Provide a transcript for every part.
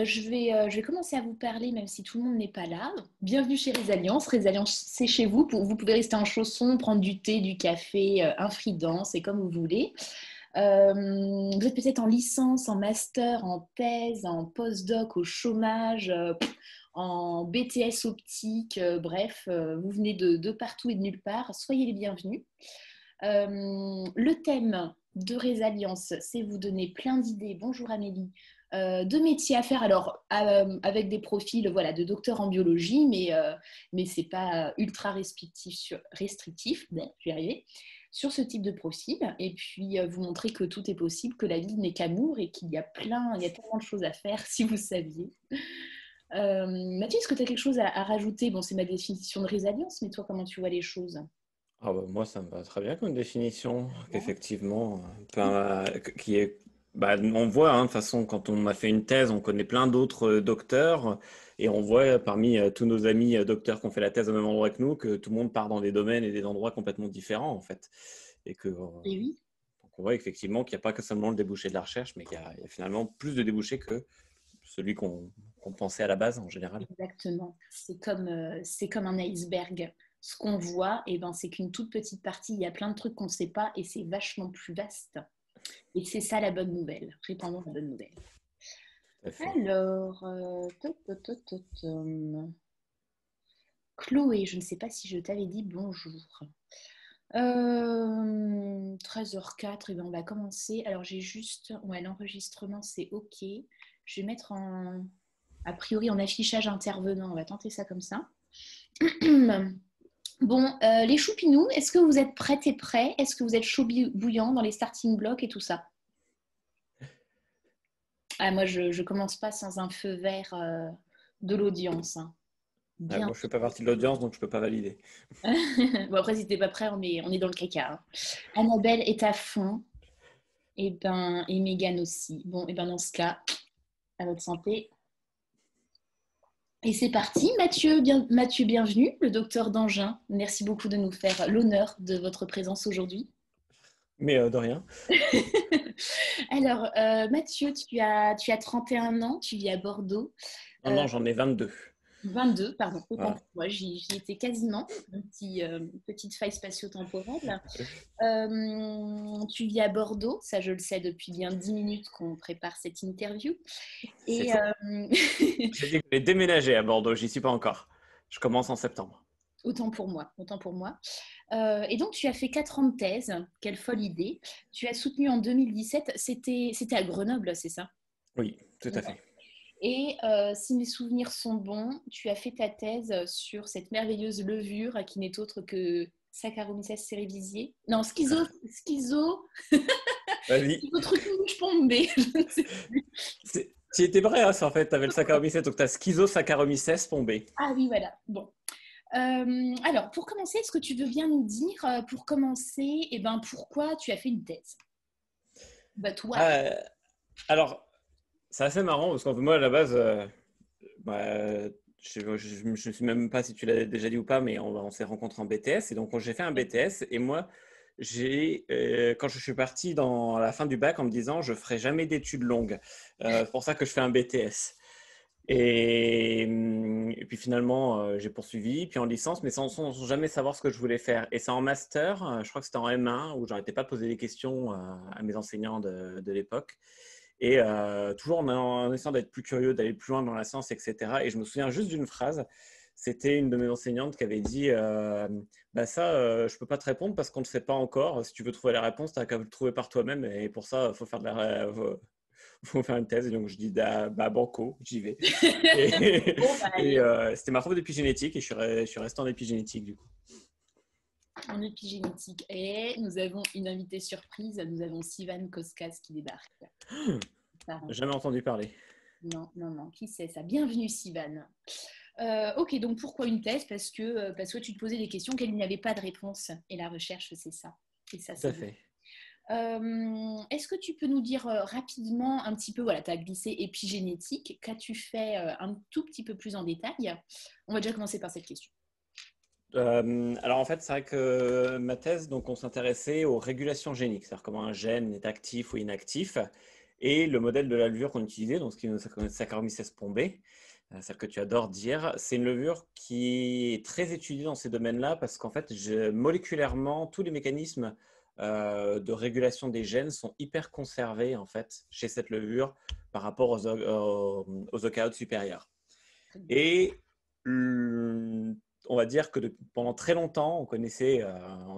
je vais commencer à vous parler, même si tout le monde n'est pas là. Bienvenue chez Résalliance. Résalliance, c'est chez vous. Vous pouvez rester en chaussons, prendre du thé, du café, un Free-dance, c'est comme vous voulez. Vous êtes peut-être en licence, en master, en thèse, en postdoc, au chômage, en BTS optique, bref, vous venez de partout et de nulle part. Soyez les bienvenus. Le thème de Résalliance, c'est vous donner plein d'idées. Bonjour Amélie. De métiers à faire, alors avec des profils voilà, de docteur en biologie, mais ce n'est pas ultra restrictif, bon, je vais y arriver, sur ce type de profil, et puis vous montrer que tout est possible, que la vie n'est qu'amour et qu'il y a il y a tellement de choses à faire si vous saviez. Mathieu, est-ce que tu as quelque chose à rajouter? Bon, c'est ma définition de résilience, mais toi, comment tu vois les choses? Ah bah, moi, ça me va très bien comme définition, qu'effectivement, qui est, bah, on voit, hein, de toute façon, quand on a fait une thèse, on connaît plein d'autres docteurs, et on voit parmi tous nos amis docteurs qui ont fait la thèse au même endroit que nous, que tout le monde part dans des domaines et des endroits complètement différents, en fait. Et que, Et oui, donc on voit effectivement qu'il n'y a pas que seulement le débouché de la recherche, mais qu'il y a finalement plus de débouchés que celui qu'on pensait à la base, en général. exactement. C'est comme un iceberg. Ce qu'on voit, eh ben, c'est qu'une toute petite partie. Il y a plein de trucs qu'on ne sait pas et c'est vachement plus vaste. Et c'est ça la bonne nouvelle. Répandons la bonne nouvelle. Tout à fait. Alors, Chloé, je ne sais pas si je t'avais dit bonjour. 13h04, et ben on va commencer. Alors j'ai juste, ouais, l'enregistrement c'est OK. Je vais mettre a priori en affichage intervenant. On va tenter ça comme ça. Bon, les choupinous, est-ce que vous êtes prêtes et prêts? Est-ce que vous êtes chaud bouillant dans les starting blocks et tout ça? Ah, moi, je commence pas sans un feu vert de l'audience, hein. Ouais, Bien. moi, je ne fais pas partie de l'audience, donc je ne peux pas valider. Bon, après, si t'es pas prêt, on est dans le caca, hein. Annabelle est à fond. Et ben, et Mégane aussi. Bon, et ben dans ce cas, à votre santé. Et c'est parti, Mathieu, bienvenue, le docteur d'Angin. Merci beaucoup de nous faire l'honneur de votre présence aujourd'hui. Mais de rien. Alors, Mathieu, tu as 31 ans, tu vis à Bordeaux. Non, Euh, non, j'en ai 22. 22, pardon, autant Voilà. pour moi, j'y étais quasiment, petite faille spatio-temporelle. Tu vis à Bordeaux, ça je le sais depuis bien 10 minutes qu'on prépare cette interview. C'est Et faux. J'ai dit que je vais déménager à Bordeaux, j'y suis pas encore. Je commence en septembre. autant pour moi, autant pour moi. Et donc, tu as fait 4 ans de thèse. Quelle folle idée. Tu as soutenu en 2017. C'était à Grenoble, c'est ça? Oui, tout à Ouais. fait. Et si mes souvenirs sont bons, tu as fait ta thèse sur cette merveilleuse levure qui n'est autre que Saccharomyces cerevisiae. Non, Vas-y. schizotrupinus bombé. Je ne sais plus. Tu étais vrai, hein, ça, en fait. Tu avais le Saccharomyces, donc tu as Schizosaccharomyces bombé. Ah oui, voilà. Bon. Alors, pour commencer, est-ce que tu veux bien nous dire, pour commencer, eh ben, pourquoi tu as fait une thèse? But why? Ah, alors, c'est assez marrant parce qu'en fait, moi, à la base, bah, je ne sais même pas si tu l'as déjà dit ou pas, mais on s'est rencontrés en BTS. Et donc, j'ai fait un BTS. Et moi, quand je suis parti dans la fin du bac en me disant, je ferai jamais d'études longues. C'est pour ça que je fais un BTS. Et puis finalement, j'ai poursuivi, puis en licence, mais sans jamais savoir ce que je voulais faire. Et c'est en master, je crois que c'était en M1, où j'arrêtais pas de poser des questions à mes enseignants de l'époque. Et toujours en essayant d'être plus curieux, d'aller plus loin dans la science, etc. Et je me souviens juste d'une phrase. C'était une de mes enseignantes qui avait dit bah ça, je peux pas te répondre parce qu'on ne sait pas encore. Si tu veux trouver la réponse, tu as qu'à le trouver par toi-même. Et pour ça, il faut faire une thèse. Et donc, je dis bah, banco, j'y vais. Et, Bon, bah, allez, c'était ma prof d'épigénétique et je suis resté en épigénétique du coup. en épigénétique. Et nous avons une invitée surprise. Nous avons Sivan Koskas qui débarque. Parent. Jamais entendu parler. Non, non, non. Qui c'est ça? Bienvenue, Sivan. Ok, donc pourquoi une thèse? Parce que tu te posais des questions auxquelles il n'y avait pas de réponse. Et la recherche, c'est ça. Et ça, Tout c'est à beau. fait. Est-ce que tu peux nous dire rapidement un petit peu, voilà, tu as glissé épigénétique, qu'as-tu fait un tout petit peu plus en détail? On va déjà commencer par cette question. Alors en fait, c'est vrai que ma thèse, donc on s'intéressait aux régulations géniques, c'est-à-dire comment un gène est actif ou inactif. Et le modèle de la levure qu'on utilisait, donc ce qui est Saccharomyces bombay, celle que tu adores dire, c'est une levure qui est très étudiée dans ces domaines-là parce qu'en fait, moléculairement, tous les mécanismes de régulation des gènes sont hyper conservés en fait chez cette levure par rapport aux eucaryotes supérieurs. Et on va dire que pendant très longtemps, on connaissait,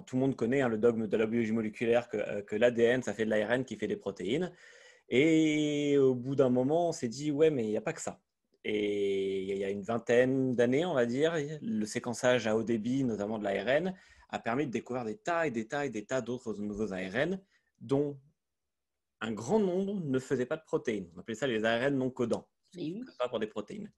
tout le monde connaît le dogme de la biologie moléculaire que l'ADN, ça fait de l'ARN qui fait des protéines. Et au bout d'un moment, on s'est dit, ouais, mais il n'y a pas que ça. Et il y a une vingtaine d'années, on va dire, le séquençage à haut débit, notamment de l'ARN, a permis de découvrir des tas et des tas et des tas d'autres nouveaux ARN, dont un grand nombre ne faisaient pas de protéines. On appelait ça les ARN non codants. Pas pour des protéines.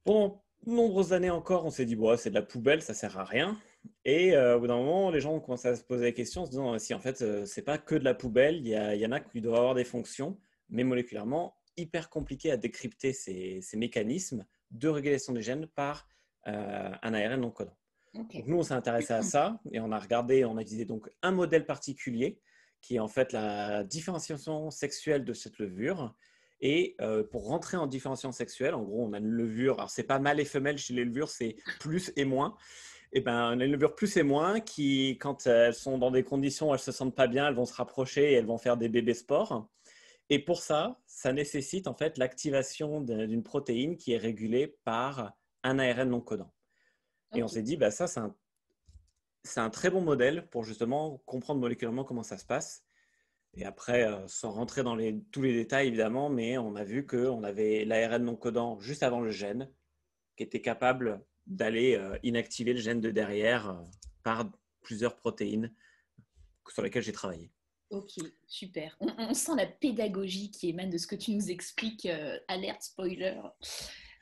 Pendant de nombreuses années encore, on s'est dit, bon, c'est de la poubelle, ça sert à rien. Et au bout d'un moment, les gens ont commencé à se poser la question en se disant, si en fait, c'est pas que de la poubelle, il y en a qui doivent avoir des fonctions, mais moléculairement, hyper compliqué à décrypter ces mécanismes de régulation des gènes par un ARN non codant. Okay. Donc nous, on s'est intéressé à ça et on a regardé, on a utilisé donc un modèle particulier qui est en fait la différenciation sexuelle de cette levure. Et pour rentrer en différenciation sexuelle, en gros, on a une levure, alors c'est pas mâle et femelle chez les levures, c'est plus et moins. Et ben, on a une levure plus et moins qui, quand elles sont dans des conditions où elles se sentent pas bien, elles vont se rapprocher et elles vont faire des bébés spores. Et pour ça, ça nécessite en fait l'activation d'une protéine qui est régulée par un ARN non codant. Okay. Et on s'est dit, bah, ça, c'est un très bon modèle pour justement comprendre moléculairement comment ça se passe. Et après, sans rentrer dans tous les détails évidemment, mais on a vu qu'on avait l'ARN non codant juste avant le gène qui était capable d'aller inactiver le gène de derrière par plusieurs protéines sur lesquelles j'ai travaillé. Ok, super. On sent la pédagogie qui émane de ce que tu nous expliques. Alerte spoiler.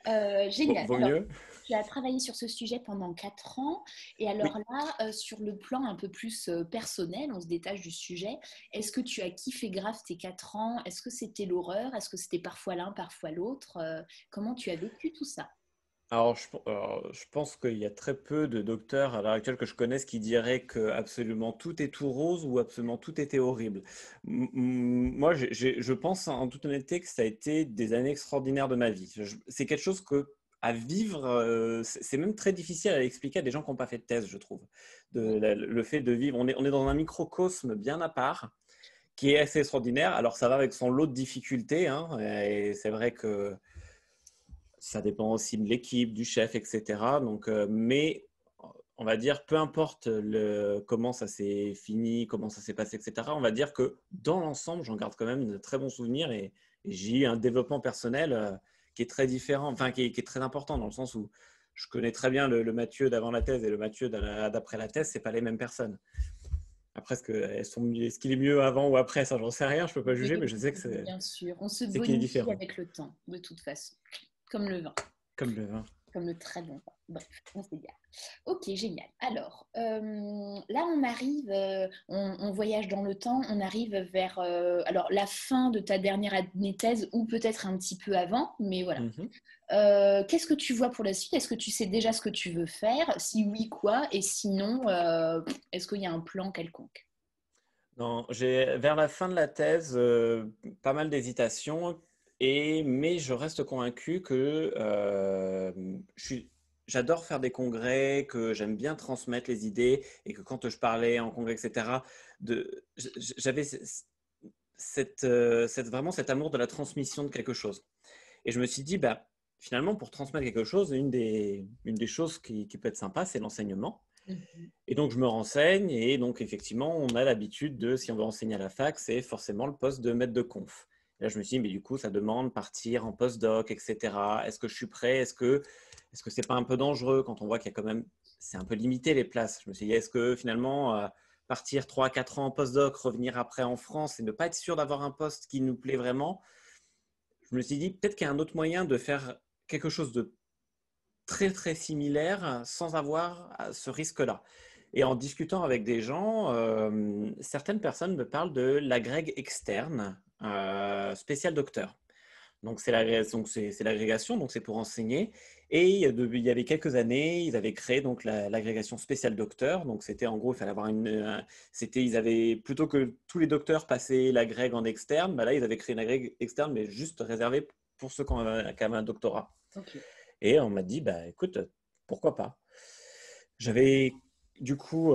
Génial. Vaut mieux. Tu as travaillé sur ce sujet pendant 4 ans. Et alors là, sur le plan un peu plus personnel, on se détache du sujet. Est-ce que tu as kiffé grave tes 4 ans? Est-ce que c'était l'horreur? Est-ce que c'était parfois l'un, parfois l'autre? Comment tu as vécu tout ça? Alors, je pense qu'il y a très peu de docteurs à l'heure actuelle que je connaisse qui diraient que absolument tout est tout rose ou absolument tout était horrible. Moi, je pense en toute honnêteté que ça a été des années extraordinaires de ma vie. C'est quelque chose à vivre, c'est même très difficile à expliquer à des gens qui n'ont pas fait de thèse, je trouve. Le fait de vivre, on est dans un microcosme bien à part qui est assez extraordinaire. Alors, ça va avec son lot de difficultés, hein, et c'est vrai que ça dépend aussi de l'équipe, du chef, etc. Donc, mais on va dire, peu importe comment ça s'est fini, comment ça s'est passé, etc. On va dire que dans l'ensemble, j'en garde quand même de très bons souvenirs et j'ai eu un développement personnel qui est très différent, enfin qui est très important dans le sens où je connais très bien le Mathieu d'avant la thèse et le Mathieu d'après la thèse, c'est pas les mêmes personnes. Après, est-ce qu'il est mieux avant ou après, ça, j'en sais rien, je peux pas juger, mais je sais que c'est. Bien sûr, on se bonifie avec le temps, de toute façon. Comme le vin. Comme le vin. Comme le très bon vin. Bref, on s'égare. Ok, génial. Alors, là, on arrive, on voyage dans le temps, on arrive vers alors, la fin de ta dernière année thèse ou peut-être un petit peu avant, mais voilà. Qu'est-ce que tu vois pour la suite? Est-ce que tu sais déjà ce que tu veux faire? Si oui, quoi? Et sinon, est-ce qu'il y a un plan quelconque? Non, j'ai vers la fin de la thèse pas mal d'hésitations, mais je reste convaincu que j'adore faire des congrès, que j'aime bien transmettre les idées et que quand je parlais en congrès, etc., j'avais vraiment cet amour de la transmission de quelque chose. Et je me suis dit, bah, finalement, pour transmettre quelque chose, une des choses qui peut être sympa, c'est l'enseignement. Et donc, je me renseigne et donc, effectivement, on a l'habitude de, si on veut enseigner à la fac, c'est forcément le poste de maître de conf. Et là, je me suis dit, mais du coup, ça demande partir en postdoc, etc. Est-ce que je suis prêt? Est-ce que c'est pas un peu dangereux quand on voit qu'il y a quand même, c'est un peu limité les places? Je me suis dit, est-ce que finalement, partir 3-4 ans en postdoc, revenir après en France et ne pas être sûr d'avoir un poste qui nous plaît vraiment? Je me suis dit, peut-être qu'il y a un autre moyen de faire quelque chose de très, très similaire sans avoir ce risque-là. Et en discutant avec des gens, certaines personnes me parlent de l'agrég externe spécial docteur. Donc, c'est l'agrégation, donc c'est pour enseigner. Et il y avait quelques années, ils avaient créé donc l'agrégation spéciale docteur. Donc, c'était en gros, il fallait avoir ils avaient, plutôt que tous les docteurs passaient l'agrég en externe, bah là, ils avaient créé une agrég externe, mais juste réservée pour ceux qui avaient un doctorat. Ok. Et on m'a dit, bah écoute, pourquoi pas? J'avais, du coup,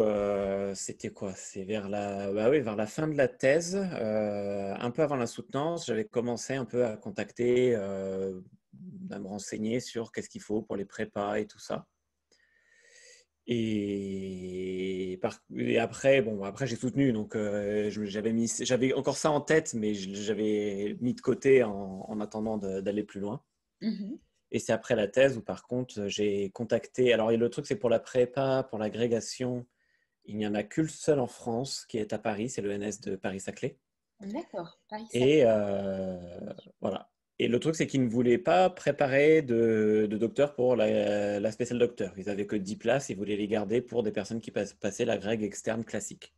c'était quoi? C'est bah oui, vers la fin de la thèse, un peu avant la soutenance, j'avais commencé un peu à contacter, à me renseigner sur qu'est-ce qu'il faut pour les prépas et tout ça. Et après, bon, après j'ai soutenu, donc j'avais encore ça en tête, mais j'avais mis de côté en attendant d'aller plus loin. Mhm. Et c'est après la thèse où, par contre, j'ai contacté. Alors, et le truc, c'est pour la prépa, pour l'agrégation, il n'y en a qu'une seule en France qui est à Paris, c'est le l'ENS de Paris-Saclay. D'accord. Paris, ça. Et voilà. Et le truc, c'est qu'ils ne voulaient pas préparer de docteurs pour la spéciale docteur. Ils avaient que 10 places, ils voulaient les garder pour des personnes qui passaient l'agrég externe classique.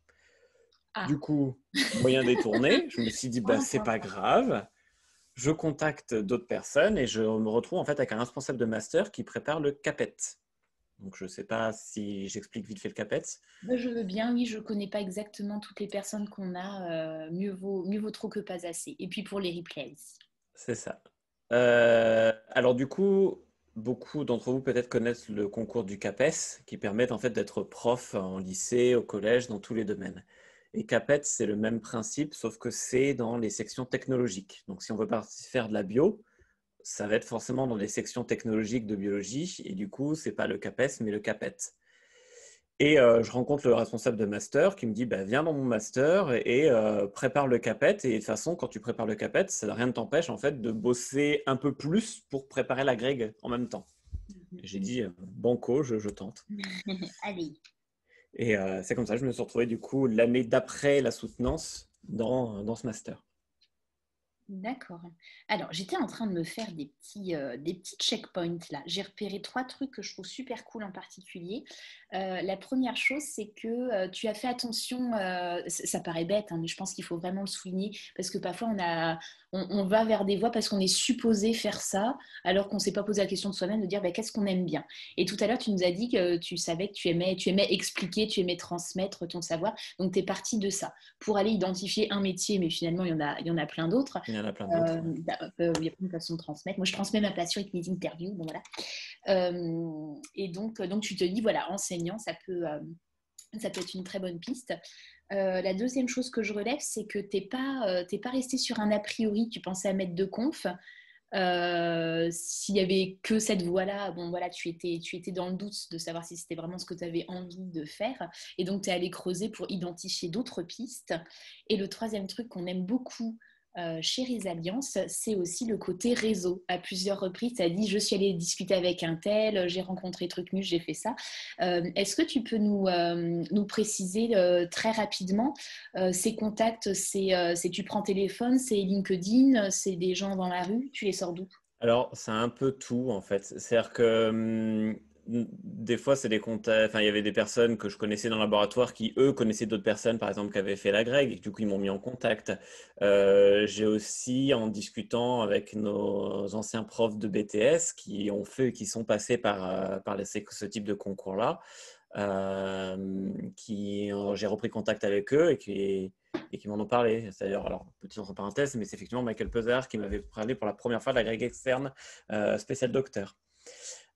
Du Ah. coup, moyen détourné, je me suis dit, bah, Point, c'est point, pas point. grave. Je contacte d'autres personnes et je me retrouve en fait avec un responsable de master qui prépare le CAPET. Donc, je ne sais pas si j'explique vite fait le CAPET. Ben, je veux bien, oui, je connais pas exactement toutes les personnes qu'on a. Mieux vaut trop que pas assez. Et puis pour les replays. C'est ça. Alors, du coup, beaucoup d'entre vous peut-être connaissent le concours du CAPES qui permet en fait d'être prof en lycée, au collège, dans tous les domaines. Et CAPET, c'est le même principe, sauf que c'est dans les sections technologiques. Donc, si on veut faire de la bio, ça va être forcément dans les sections technologiques de biologie. Et du coup, c'est pas le CAPES, mais le CAPET. Et je rencontre le responsable de master qui me dit bah, viens dans mon master et prépare le CAPET. Et de toute façon, quand tu prépares le CAPET, rien ne t'empêche en fait de bosser un peu plus pour préparer la grég en même temps. Et j'ai dit banco, je tente. Allez. Et c'est comme ça que je me suis retrouvé du coup l'année d'après la soutenance dans ce master. D'accord. Alors, j'étais en train de me faire des petits checkpoints là. J'ai repéré trois trucs que je trouve super cool en particulier. La première chose, c'est que tu as fait attention, ça paraît bête, hein, mais je pense qu'il faut vraiment le souligner parce que parfois on va vers des voies parce qu'on est supposé faire ça alors qu'on ne s'est pas posé la question de soi-même de dire bah, qu'est-ce qu'on aime bien. Et tout à l'heure, tu nous as dit que tu savais que tu aimais expliquer, tu aimais transmettre ton savoir. Donc, tu es parti de ça pour aller identifier un métier, mais finalement, il y en a plein d'autres. Il y en a plein d'autres. Ouais. Il y a plein de façons de transmettre. Moi, je transmets ma passion avec mes interviews. Bon, voilà. Et donc, tu te dis, voilà, enseignant, ça peut être une très bonne piste. La deuxième chose que je relève, c'est que t'es pas resté sur un a priori, tu pensais à mettre de conf. S'il y avait que cette voie-là, bon voilà, tu étais dans le doute de savoir si c'était vraiment ce que tu avais envie de faire. Et donc, tu es allé creuser pour identifier d'autres pistes. Et le troisième truc qu'on aime beaucoup chez Alliance, c'est aussi le côté réseau. À plusieurs reprises, tu as dit, je suis allée discuter avec un tel, j'ai rencontré Trucmus, j'ai fait ça. Est-ce que tu peux nous préciser très rapidement ces contacts, c'est tu prends téléphone, c'est LinkedIn, c'est des gens dans la rue, tu les sors d'où? Alors, c'est un peu tout en fait. C'est-à-dire que des fois, c'est des contacts. Enfin, il y avait des personnes que je connaissais dans le laboratoire qui, eux, connaissaient d'autres personnes, par exemple, qui avaient fait la greg, et du coup, ils m'ont mis en contact. J'ai aussi, en discutant avec nos anciens profs de BTS qui sont passés par ce type de concours-là, j'ai repris contact avec eux et qui m'en ont parlé. C'est-à-dire, alors, petite entre parenthèses, mais c'est effectivement Michael Peser qui m'avait parlé pour la première fois de la greg externe spécial docteur.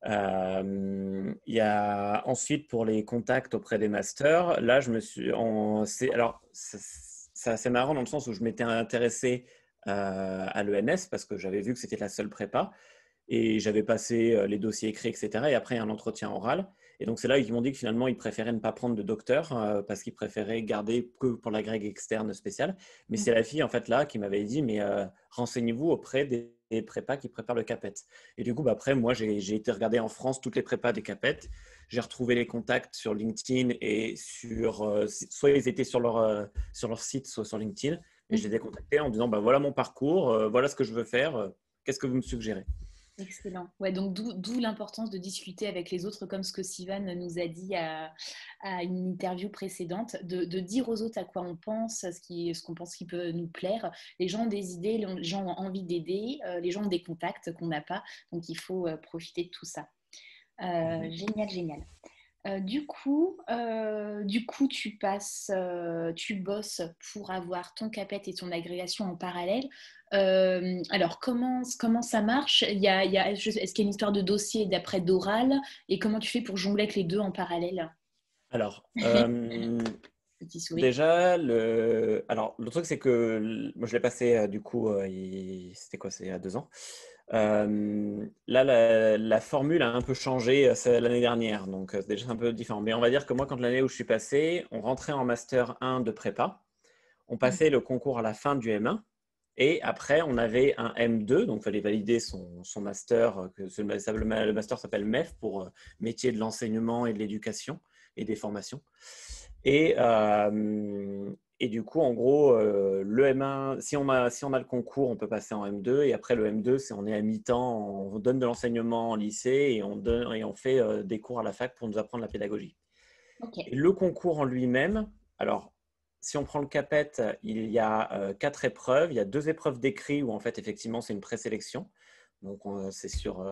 Il y a ensuite pour les contacts auprès des masters, là je me suis alors c'est assez marrant dans le sens où je m'étais intéressé à l'ENS parce que j'avais vu que c'était la seule prépa et j'avais passé les dossiers écrits, etc. Et après un entretien oral. Et donc c'est là qu'ils m'ont dit que finalement ils préféraient ne pas prendre de docteur parce qu'ils préféraient garder que pour la greg externe spéciale. Mais c'est la fille en fait là qui m'avait dit mais renseignez-vous auprès des prépas qui préparent le CAPET. Et du coup bah, après moi j'ai été regarder en France toutes les prépas des CAPET. J'ai retrouvé les contacts sur LinkedIn et soit ils étaient sur leur site, soit sur LinkedIn. Et je les ai contactés en disant bah, voilà mon parcours, voilà ce que je veux faire, qu'est-ce que vous me suggérez? Excellent. Ouais, donc d'où l'importance de discuter avec les autres, comme ce que Sivan nous a dit à une interview précédente, de dire aux autres à quoi on pense, ce qu'on pense qui peut nous plaire. Les gens ont des idées, les gens ont envie d'aider, les gens ont des contacts qu'on n'a pas, donc il faut profiter de tout ça. Mhm. Génial, génial. Tu bosses pour avoir ton CAPET et ton agrégation en parallèle. Alors, comment ça marche? Est-ce qu'il y a une histoire de dossier d'après d'oral? Et comment tu fais pour jongler avec les deux en parallèle? Alors, Petit sourire. déjà, le truc, c'est que moi, je l'ai passé, du coup, c'était quoi? C'est il y a 2 ans. Là, la formule a un peu changé c'est l'année dernière, donc déjà, c'est un peu différent. Mais on va dire que moi, quand l'année où je suis passé, on rentrait en Master 1 de prépa, on passait le concours à la fin du M1, et après, on avait un M2, donc il fallait valider son master, le master s'appelle MEF, pour métier de l'enseignement et de l'éducation et des formations. Et, et du coup, en gros, le M1, si on a le concours, on peut passer en M2. Et après le M2, c'est on est à mi-temps, on donne de l'enseignement en lycée et on fait des cours à la fac pour nous apprendre la pédagogie. Ok. Et le concours en lui-même, alors, si on prend le CAPET, il y a 4 épreuves. Il y a 2 épreuves d'écrit où, en fait, effectivement, c'est une présélection. Donc, c'est sur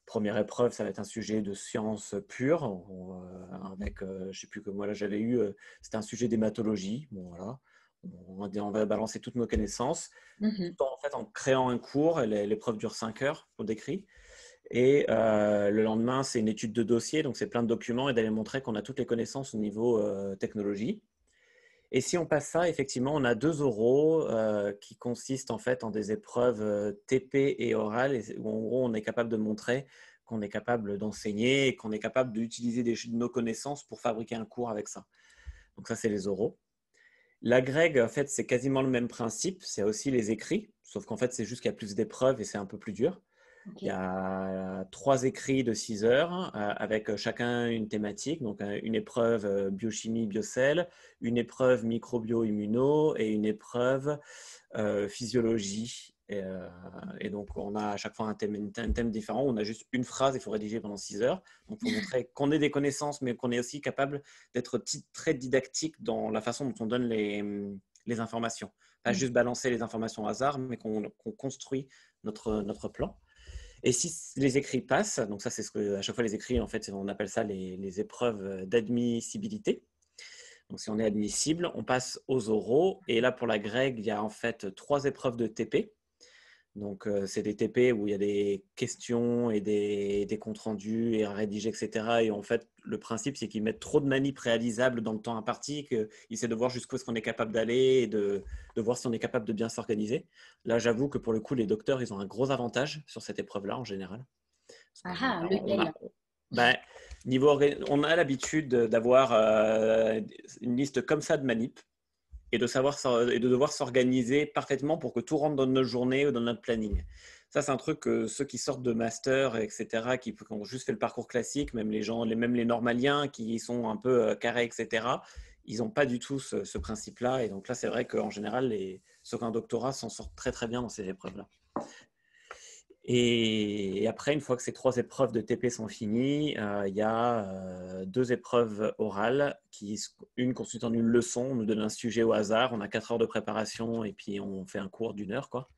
première épreuve, ça va être un sujet de sciences pures, avec, je ne sais plus que moi, là, j'avais eu, c'était un sujet d'hématologie. Bon, voilà. On va balancer toutes nos connaissances, Mhm. tout en fait, en créant un cours. L'épreuve dure 5 heures pour décrit. Et le lendemain, c'est une étude de dossier, donc c'est plein de documents et d'aller montrer qu'on a toutes les connaissances au niveau technologie. Et si on passe ça, effectivement, on a 2 oraux qui consistent en fait en des épreuves TP et orales, où en gros, on est capable de montrer qu'on est capable d'enseigner et qu'on est capable d'utiliser nos connaissances pour fabriquer un cours avec ça. Donc ça, c'est les oraux. L'agrég, en fait, c'est quasiment le même principe. C'est aussi les écrits, sauf qu'en fait, c'est juste qu'il y a plus d'épreuves et c'est un peu plus dur. Ok. Il y a 3 écrits de 6 heures avec chacun une thématique. Donc, une épreuve biochimie, biocell, une épreuve microbio-immuno et une épreuve physiologie. Et donc, on a à chaque fois un thème différent. On a juste une phrase, il faut rédiger pendant 6 heures. Donc, il faut montrer qu'on ait des connaissances, mais qu'on est aussi capable d'être très didactique dans la façon dont on donne les informations. Pas Mhm. juste balancer les informations au hasard, mais qu'on construit notre plan. Et si les écrits passent, donc ça c'est ce que à chaque fois les écrits en fait on appelle ça les épreuves d'admissibilité. Donc si on est admissible, on passe aux oraux et là pour la grecque il y a en fait 3 épreuves de TP. Donc c'est des TP où il y a des questions et des comptes rendus et à rédiger etc. Et en fait le principe c'est qu'ils mettent trop de manips réalisables dans le temps imparti qu'ils essaient de voir jusqu'où est-ce qu'on est capable d'aller et de voir si on est capable de bien s'organiser. Là j'avoue que pour le coup les docteurs ils ont un gros avantage sur cette épreuve-là en général. Parce Ah qu'en ah, général, lequel? ben, on a l'habitude d'avoir une liste comme ça de manip et et de devoir s'organiser parfaitement pour que tout rentre dans notre journée ou dans notre planning. Ça, c'est un truc que ceux qui sortent de master, etc., qui ont juste fait le parcours classique, même les gens, même les normaliens qui sont un peu carrés, etc., ils n'ont pas du tout ce principe-là. Et donc là, c'est vrai qu'en général, ceux qui ont un doctorat s'en sortent très très bien dans ces épreuves-là. Et après, une fois que ces 3 épreuves de TP sont finies, il y a 2 épreuves orales, une consiste en une leçon, on nous donne un sujet au hasard, on a 4 heures de préparation et puis on fait un cours d'1 heure, quoi.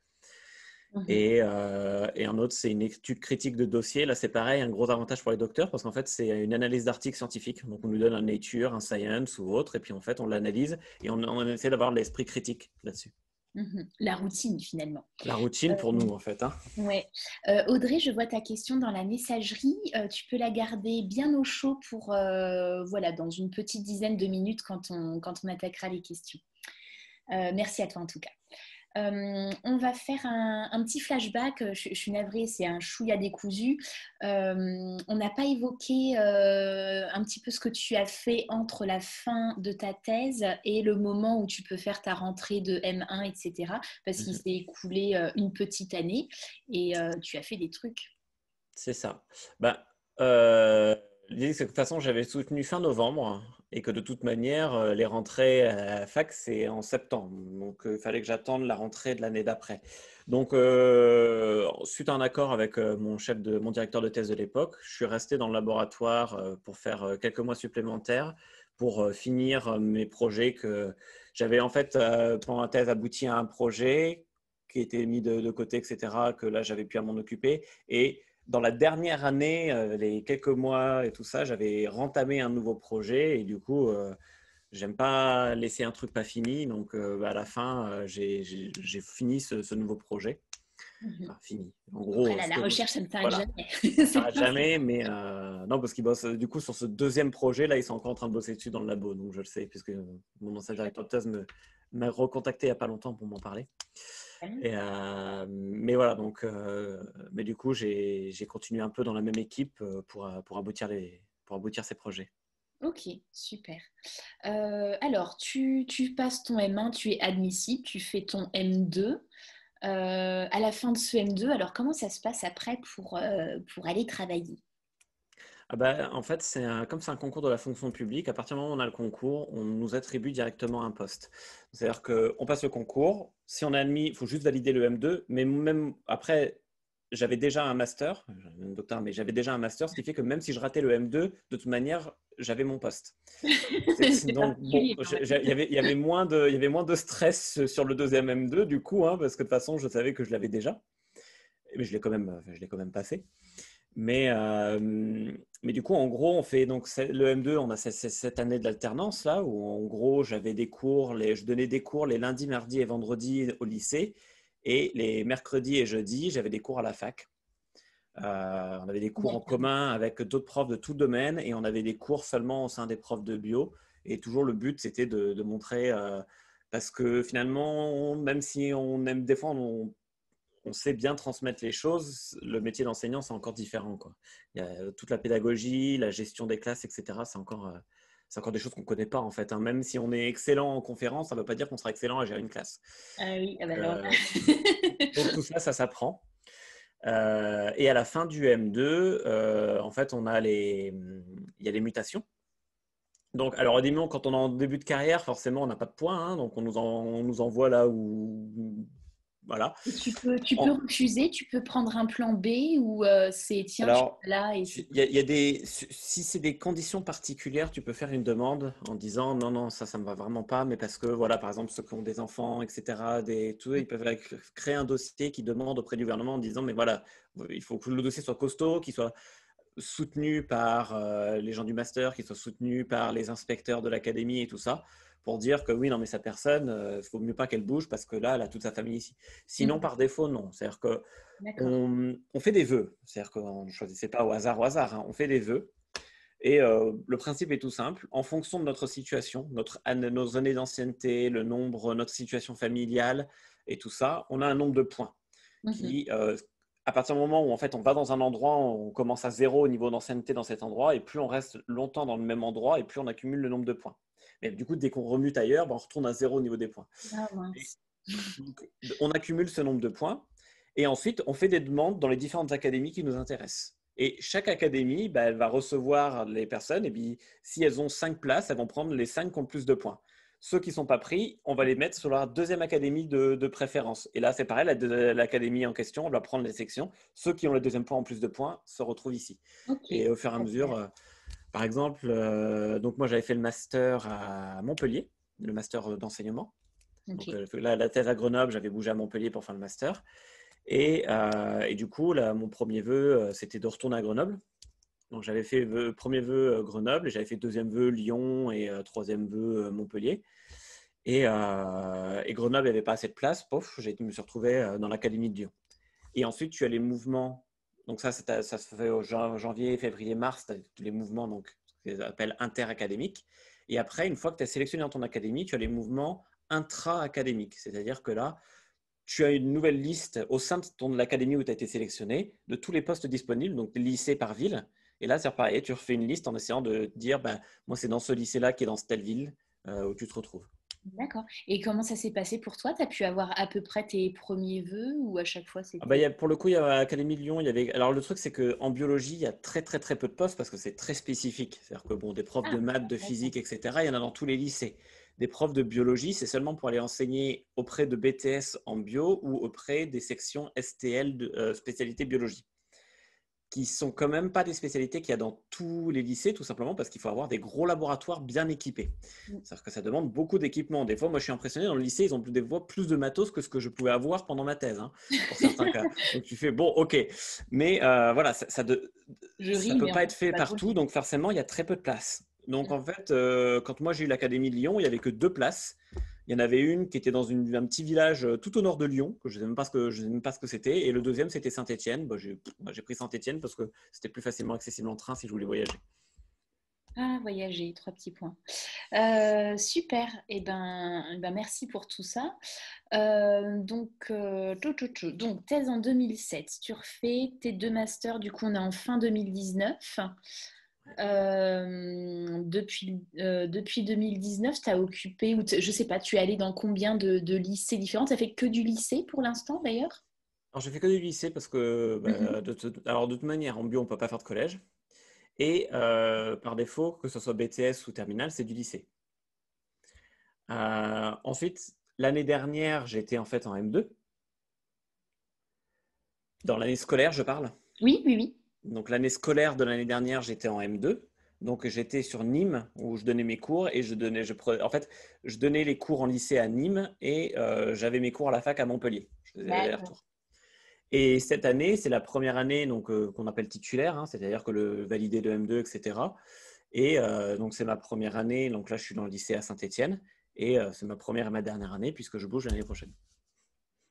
Mhm. Et un autre, c'est une étude critique de dossier. Là, c'est pareil, un gros avantage pour les docteurs parce qu'en fait, c'est une analyse d'articles scientifiques. Donc, on nous donne un Nature, un Science ou autre, et puis en fait, on l'analyse et on essaie d'avoir l'esprit critique là-dessus. Mhm. La routine finalement. La routine pour nous, en fait, hein. Ouais. Audrey, je vois ta question dans la messagerie. Tu peux la garder bien au chaud pour, voilà, dans une petite dizaine de minutes quand on attaquera les questions. Merci à toi en tout cas. On va faire un petit flashback. Je suis navrée, c'est un chouïa décousu. On n'a pas évoqué un petit peu ce que tu as fait entre la fin de ta thèse et le moment où tu peux faire ta rentrée de M1, etc. Parce qu'il Mhm. s'est écoulé une petite année et tu as fait des trucs. C'est ça. Bah, euh, l'idée, c'est que de toute façon, j'avais soutenu fin novembre et que de toute manière, les rentrées à la fac, c'est en septembre. Donc, il fallait que j'attende la rentrée de l'année d'après. Donc, suite à un accord avec mon directeur de thèse de l'époque, je suis resté dans le laboratoire pour faire quelques mois supplémentaires pour finir mes projets que j'avais en fait, pendant la thèse, abouti à un projet qui était mis de côté, etc., que là, j'avais pu à m'en occuper. Et dans la dernière année, les quelques mois et tout ça, j'avais rentamé un nouveau projet et du coup, j'aime pas laisser un truc pas fini. Donc, à la fin, j'ai fini ce nouveau projet. Mhm. Enfin, fini. En Après, gros, la c'était recherche, ça ne s'arrête voilà, jamais. ça C'est s'arrête pas ça. jamais, mais non, parce qu'ils bossent du coup sur ce deuxième projet là, ils sont encore en train de bosser dessus dans le labo, donc je le sais puisque mon ancien directeur de thèse m'a recontacté il n'y a pas longtemps pour m'en parler. Mais voilà, donc, mais du coup, j'ai continué un peu dans la même équipe pour aboutir ces projets. Ok, super. Alors, tu passes ton M1, tu es admissible, tu fais ton M2. À la fin de ce M2, alors comment ça se passe après pour aller travailler? Ah bah, en fait, comme c'est un concours de la fonction publique, à partir du moment où on a le concours, on nous attribue directement un poste. C'est-à-dire qu'on passe le concours, si on est admis, il faut juste valider le M2, mais même après, j'avais déjà un master, j'avais un doctorat, mais j'avais déjà un master, ce qui fait que même si je ratais le M2, de toute manière, j'avais mon poste. C'est Donc, bon, particulier quand même. il y avait moins de stress sur le deuxième M2, du coup, hein, parce que de toute façon, je savais que je l'avais déjà, mais je l'ai quand même passé. Mais, euh, mais du coup, en gros, on fait donc le M2, on a cette année de l'alternance là, où en gros, j'avais des cours, je donnais des cours les lundis, mardis et vendredis au lycée, et les mercredis et jeudis, j'avais des cours à la fac. On avait des cours en commun avec d'autres profs de tout domaine, et on avait des cours seulement au sein des profs de bio. Et toujours le but, c'était de montrer, parce que finalement, même si on aime des fois, on sait bien transmettre les choses, le métier d'enseignant, c'est encore différent, quoi. Il y a toute la pédagogie, la gestion des classes, etc. C'est encore des choses qu'on ne connaît pas, en fait, hein. Même si on est excellent en conférence, ça ne veut pas dire qu'on sera excellent à gérer une classe. Ah oui, ah bah alors Euh, là. donc, tout ça, ça s'apprend. Et à la fin du M2, en fait, il y a les mutations. Donc, alors, au début, quand on est en début de carrière, forcément, on n'a pas de points, hein, donc on nous envoie là où. Voilà. Et tu peux En- refuser, tu peux prendre un plan B ou c'est tiens, tu Alors, es là et c'est il y a si c'est des conditions particulières, tu peux faire une demande en disant non, non, ça me va vraiment pas, mais parce que, voilà, par exemple, ceux qui ont des enfants, etc., ils peuvent créer un dossier qui demande auprès du gouvernement en disant, mais voilà, il faut que le dossier soit costaud, qu'il soit soutenu par les gens du master, qu'il soit soutenu par les inspecteurs de l'académie et tout ça, pour dire que oui, non, mais sa personne, il faut mieux pas qu'elle bouge parce que là, elle a toute sa famille ici. Sinon, Mhm. par défaut, non. C'est-à-dire que D'accord. on fait des vœux. C'est-à-dire qu'on ne choisissait pas au hasard, hein. On fait des vœux. Et le principe est tout simple. En fonction de notre situation, nos années d'ancienneté, le nombre, notre situation familiale et tout ça, on a un nombre de points Mhm. qui, à partir du moment où en fait on va dans un endroit, on commence à zéro au niveau d'ancienneté dans cet endroit, et plus on reste longtemps dans le même endroit, et plus on accumule le nombre de points. Mais du coup, dès qu'on remute ailleurs, ben, on retourne à zéro au niveau des points. Ah Et mince. donc, on accumule ce nombre de points, et ensuite on fait des demandes dans les différentes académies qui nous intéressent. Et chaque académie, ben, elle va recevoir les personnes, et puis si elles ont 5 places, elles vont prendre les 5 qui ont le plus de points. Ceux qui ne sont pas pris, on va les mettre sur la deuxième académie de préférence. Et là, c'est pareil, l'académie en question, on va prendre les sections. Ceux qui ont le deuxième point en plus de points se retrouvent ici. Ok. Et au fur et à Très mesure, clair. par exemple, donc moi j'avais fait le master à Montpellier, le master d'enseignement. Ok. Donc là, la thèse à Grenoble, j'avais bougé à Montpellier pour faire le master. Et du coup, là, mon premier vœu, c'était de retourner à Grenoble. Donc j'avais fait premier vœu Grenoble, et j'avais fait deuxième vœu Lyon et troisième vœu Montpellier. Et Grenoble n'avait pas assez de place, pof, je me suis retrouvé dans l'académie de Lyon. Et ensuite, tu as les mouvements. Donc ça se fait au janvier, février, mars, tu as les mouvements donc, qu'ils appellent interacadémiques. Et après, une fois que tu es sélectionné dans ton académie, tu as les mouvements intra-académiques. C'est-à-dire que là, tu as une nouvelle liste au sein de l'académie où tu as été sélectionné, de tous les postes disponibles, donc lycée par ville. Et là, c'est pareil, tu refais une liste en essayant de dire, ben, moi, c'est dans ce lycée-là qui est dans telle ville où tu te retrouves. D'accord. Et comment ça s'est passé pour toi? Tu as pu avoir à peu près tes premiers vœux ou à chaque fois Ah bah, c'était... pour le coup, il y a à l'Académie de Lyon, il y avait. Alors, le truc, c'est qu'en biologie, il y a très, très, très peu de postes parce que c'est très spécifique. C'est-à-dire que, bon, des profs de Ah, maths, de intéressant. physique, etc., il y en a dans tous les lycées. Des profs de biologie, c'est seulement pour aller enseigner auprès de BTS en bio ou auprès des sections STL de spécialité biologie, qui sont quand même pas des spécialités qu'il y a dans tous les lycées, tout simplement parce qu'il faut avoir des gros laboratoires bien équipés. Mm. C'est-à-dire que ça demande beaucoup d'équipement. Des fois, moi, je suis impressionné, dans le lycée, ils ont des fois plus de matos que ce que je pouvais avoir pendant ma thèse, hein, pour certains cas. Donc, tu fais, bon, ok. Mais voilà, Je ça ris, peut mais en pas fait, être c'est fait pas drôle partout, du tout. donc forcément, il y a très peu de place. Donc, Mm. en fait, quand moi, j'ai eu l'Académie de Lyon, il y avait que 2 places. Il y en avait une qui était dans un petit village tout au nord de Lyon, que je ne sais même pas ce que c'était. Et le deuxième, c'était Saint-Étienne. Bah, j'ai pris Saint-Étienne parce que c'était plus facilement accessible en train si je voulais voyager. Ah, voyager, 3 petits points. Super. Eh ben, merci pour tout ça. Donc, thèse en 2007. Tu refais tes 2 masters. Du coup, on est en fin 2019. Depuis 2019, tu as occupé, je sais pas, tu es allé dans combien de lycées différents? Tu fait que du lycée pour l'instant d'ailleurs? Alors, j'ai fait que du lycée parce que, Mhm. bah, alors, de toute manière, en bio, on ne peut pas faire de collège. Et par défaut, que ce soit BTS ou terminale, c'est du lycée. Ensuite, l'année dernière, j'étais en fait en M2. Dans l'année scolaire, je parle. Oui, oui, oui. Donc l'année scolaire de l'année dernière, j'étais en M2. Donc j'étais sur Nîmes où je donnais mes cours et en fait, je donnais les cours en lycée à Nîmes et j'avais mes cours à la fac à Montpellier. Je faisais D'accord. l'aller-retour. Et cette année, c'est la première année donc qu'on appelle titulaire, hein, c'est-à-dire que le validé de M2, etc. Et donc c'est ma première année. Donc là, je suis dans le lycée à Saint-Étienne et c'est ma première et ma dernière année puisque je bouge l'année prochaine.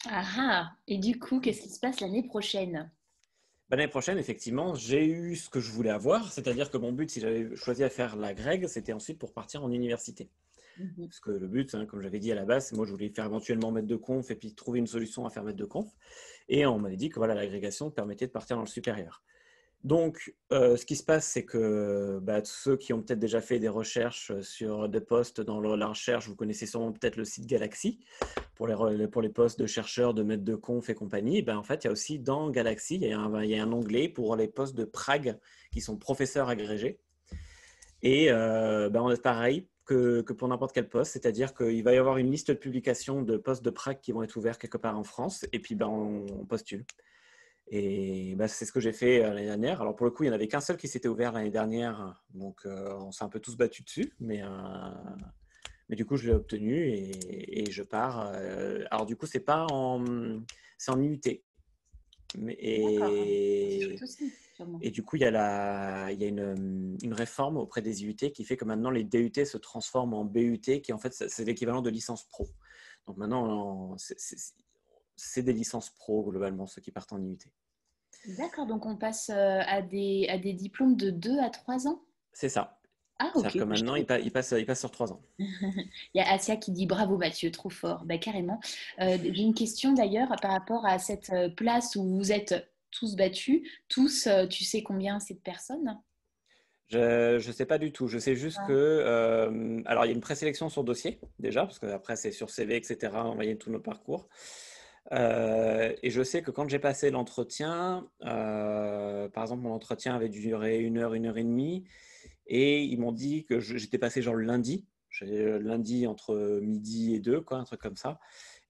Ah ah. Et du coup, qu'est-ce qui se passe l'année prochaine? Bah, l'année prochaine, effectivement, j'ai eu ce que je voulais avoir, c'est-à-dire que mon but, si j'avais choisi à faire la grecque, c'était ensuite pour partir en université. Mhm. Parce que le but, hein, comme j'avais dit à la base, c'est moi je voulais faire éventuellement maître de conf et puis trouver une solution à faire maître de conf. Et on m'avait dit que voilà, l'agrégation permettait de partir dans le supérieur. Donc, ce qui se passe, c'est que bah, ceux qui ont peut-être déjà fait des recherches sur des postes dans la recherche, vous connaissez sûrement peut-être le site Galaxy pour les postes de chercheurs, de maîtres de conf et compagnie. Ben, en fait, il y a aussi dans Galaxy, il y a un onglet pour les postes de Prague qui sont professeurs agrégés. Et ben, on est pareil que pour n'importe quel poste, c'est-à-dire qu'il va y avoir une liste de publications de postes de Prague qui vont être ouverts quelque part en France, et puis ben, on postule. Et bah, c'est ce que j'ai fait l'année dernière. Alors pour le coup, il n'y en avait qu'un seul qui s'était ouvert l'année dernière, donc on s'est un peu tous battus dessus, mais du coup je l'ai obtenu et je pars. Alors du coup, c'est en IUT. D'accord. C'est chouette Et, aussi, sûrement. et du coup, il y a une réforme auprès des IUT qui fait que maintenant les DUT se transforment en BUT, qui en fait c'est l'équivalent de licence pro. Donc maintenant, c'est des licences pro globalement, ceux qui partent en IUT. D'accord, donc on passe à des diplômes de 2 à 3 ans? C'est ça. Ah, ok. C'est-à-dire que maintenant, il passe sur 3 ans. Il y a Asia qui dit bravo Mathieu, trop fort. Ben, carrément. J'ai une question d'ailleurs par rapport à cette place où vous êtes tous battus. Tous, tu sais combien c'est de personnes? Je ne sais pas du tout. Je sais juste que. Ah, Alors, il y a une présélection sur dossier, déjà, parce qu'après, c'est sur CV, etc. Envoyer tout notre parcours. Et je sais que quand j'ai passé l'entretien, par exemple, mon entretien avait duré 1 heure, 1 heure et demie. Et ils m'ont dit que j'étais passé genre le lundi. Lundi entre midi et 2, quoi, un truc comme ça.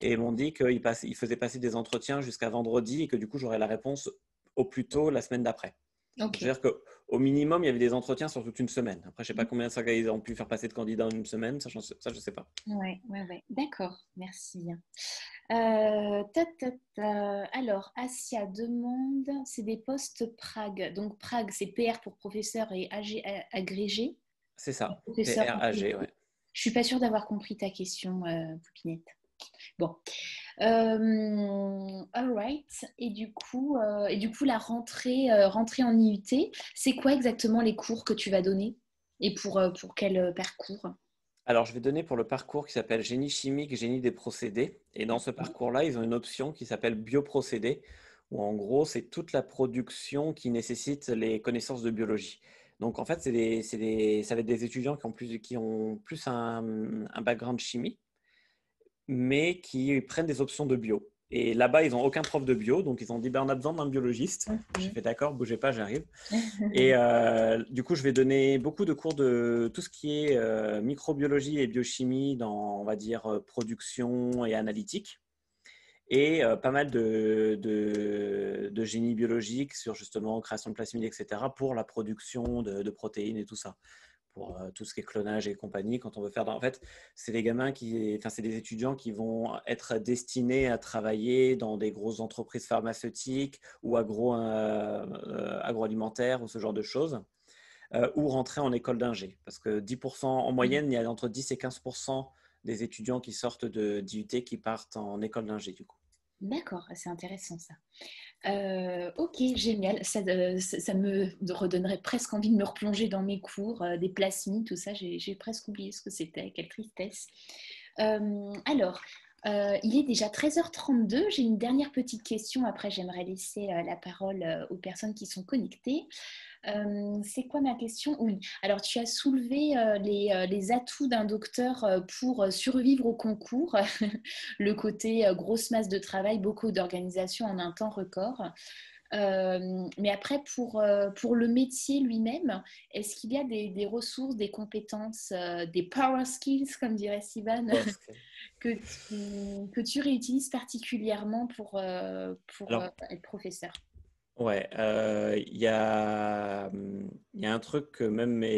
Et ils m'ont dit qu'ils faisaient passer des entretiens jusqu'à vendredi et que du coup, j'aurais la réponse au plus tôt la semaine d'après. Donc, ok. c'est-à-dire qu'au minimum, il y avait des entretiens sur toute une semaine. Après, je ne sais pas combien de ça ils ont pu faire passer de candidats en une semaine. Ça, je ne sais pas. Ouais, ouais, ouais. D'accord, merci bien. Alors, Asia demande, c'est des postes Prague. Donc, Prague, c'est PR pour professeur et agrégé. C'est ça. Professeur PRAG, agrégé. ouais. Je suis pas sûre d'avoir compris ta question, Poupinette. Bon. All right. Et du coup, la rentrée en IUT, c'est quoi exactement les cours que tu vas donner? Et pour quel parcours? Alors, je vais donner pour le parcours qui s'appelle Génie chimique, génie des procédés. Et dans ce parcours-là, ils ont une option qui s'appelle bioprocédés, où en gros, c'est toute la production qui nécessite les connaissances de biologie. Donc, en fait, ça va être des étudiants qui ont plus un background chimie. mais qui prennent des options de bio. Et là-bas, ils n'ont aucun prof de bio, donc ils ont dit on a besoin d'un biologiste. J'ai fait d'accord, bougez pas, j'arrive. Et du coup, je vais donner beaucoup de cours de tout ce qui est microbiologie et biochimie dans, on va dire, production et analytique. Et pas mal de génie biologique sur justement création de plasmides, etc. pour la production de protéines et tout ça. Pour tout ce qui est clonage et compagnie, quand on veut faire... En fait, c'est des gamins c'est des étudiants qui vont être destinés à travailler dans des grosses entreprises pharmaceutiques ou agroalimentaires ou ce genre de choses, ou rentrer en école d'ingé. Parce que 10%, en moyenne, il y a entre 10 et 15% des étudiants qui sortent de d'IUT qui partent en école d'ingé, du coup. D'accord, c'est intéressant ça. Ok, génial. Ça me redonnerait presque envie de me replonger dans mes cours, des plasmides, tout ça. J'ai presque oublié ce que c'était. Quelle tristesse. Alors, il est déjà 13h32. J'ai une dernière petite question. Après, j'aimerais laisser la parole aux personnes qui sont connectées. C'est quoi ma question? Oui. Alors, tu as soulevé les atouts d'un docteur pour survivre au concours, le côté grosse masse de travail, beaucoup d'organisation en un temps record. Mais après, pour le métier lui-même, est-ce qu'il y a des ressources, des compétences, des power skills, comme dirait Sivan, Parce que- que tu réutilises particulièrement pour Alors, être professeur? ouais, il y a un truc que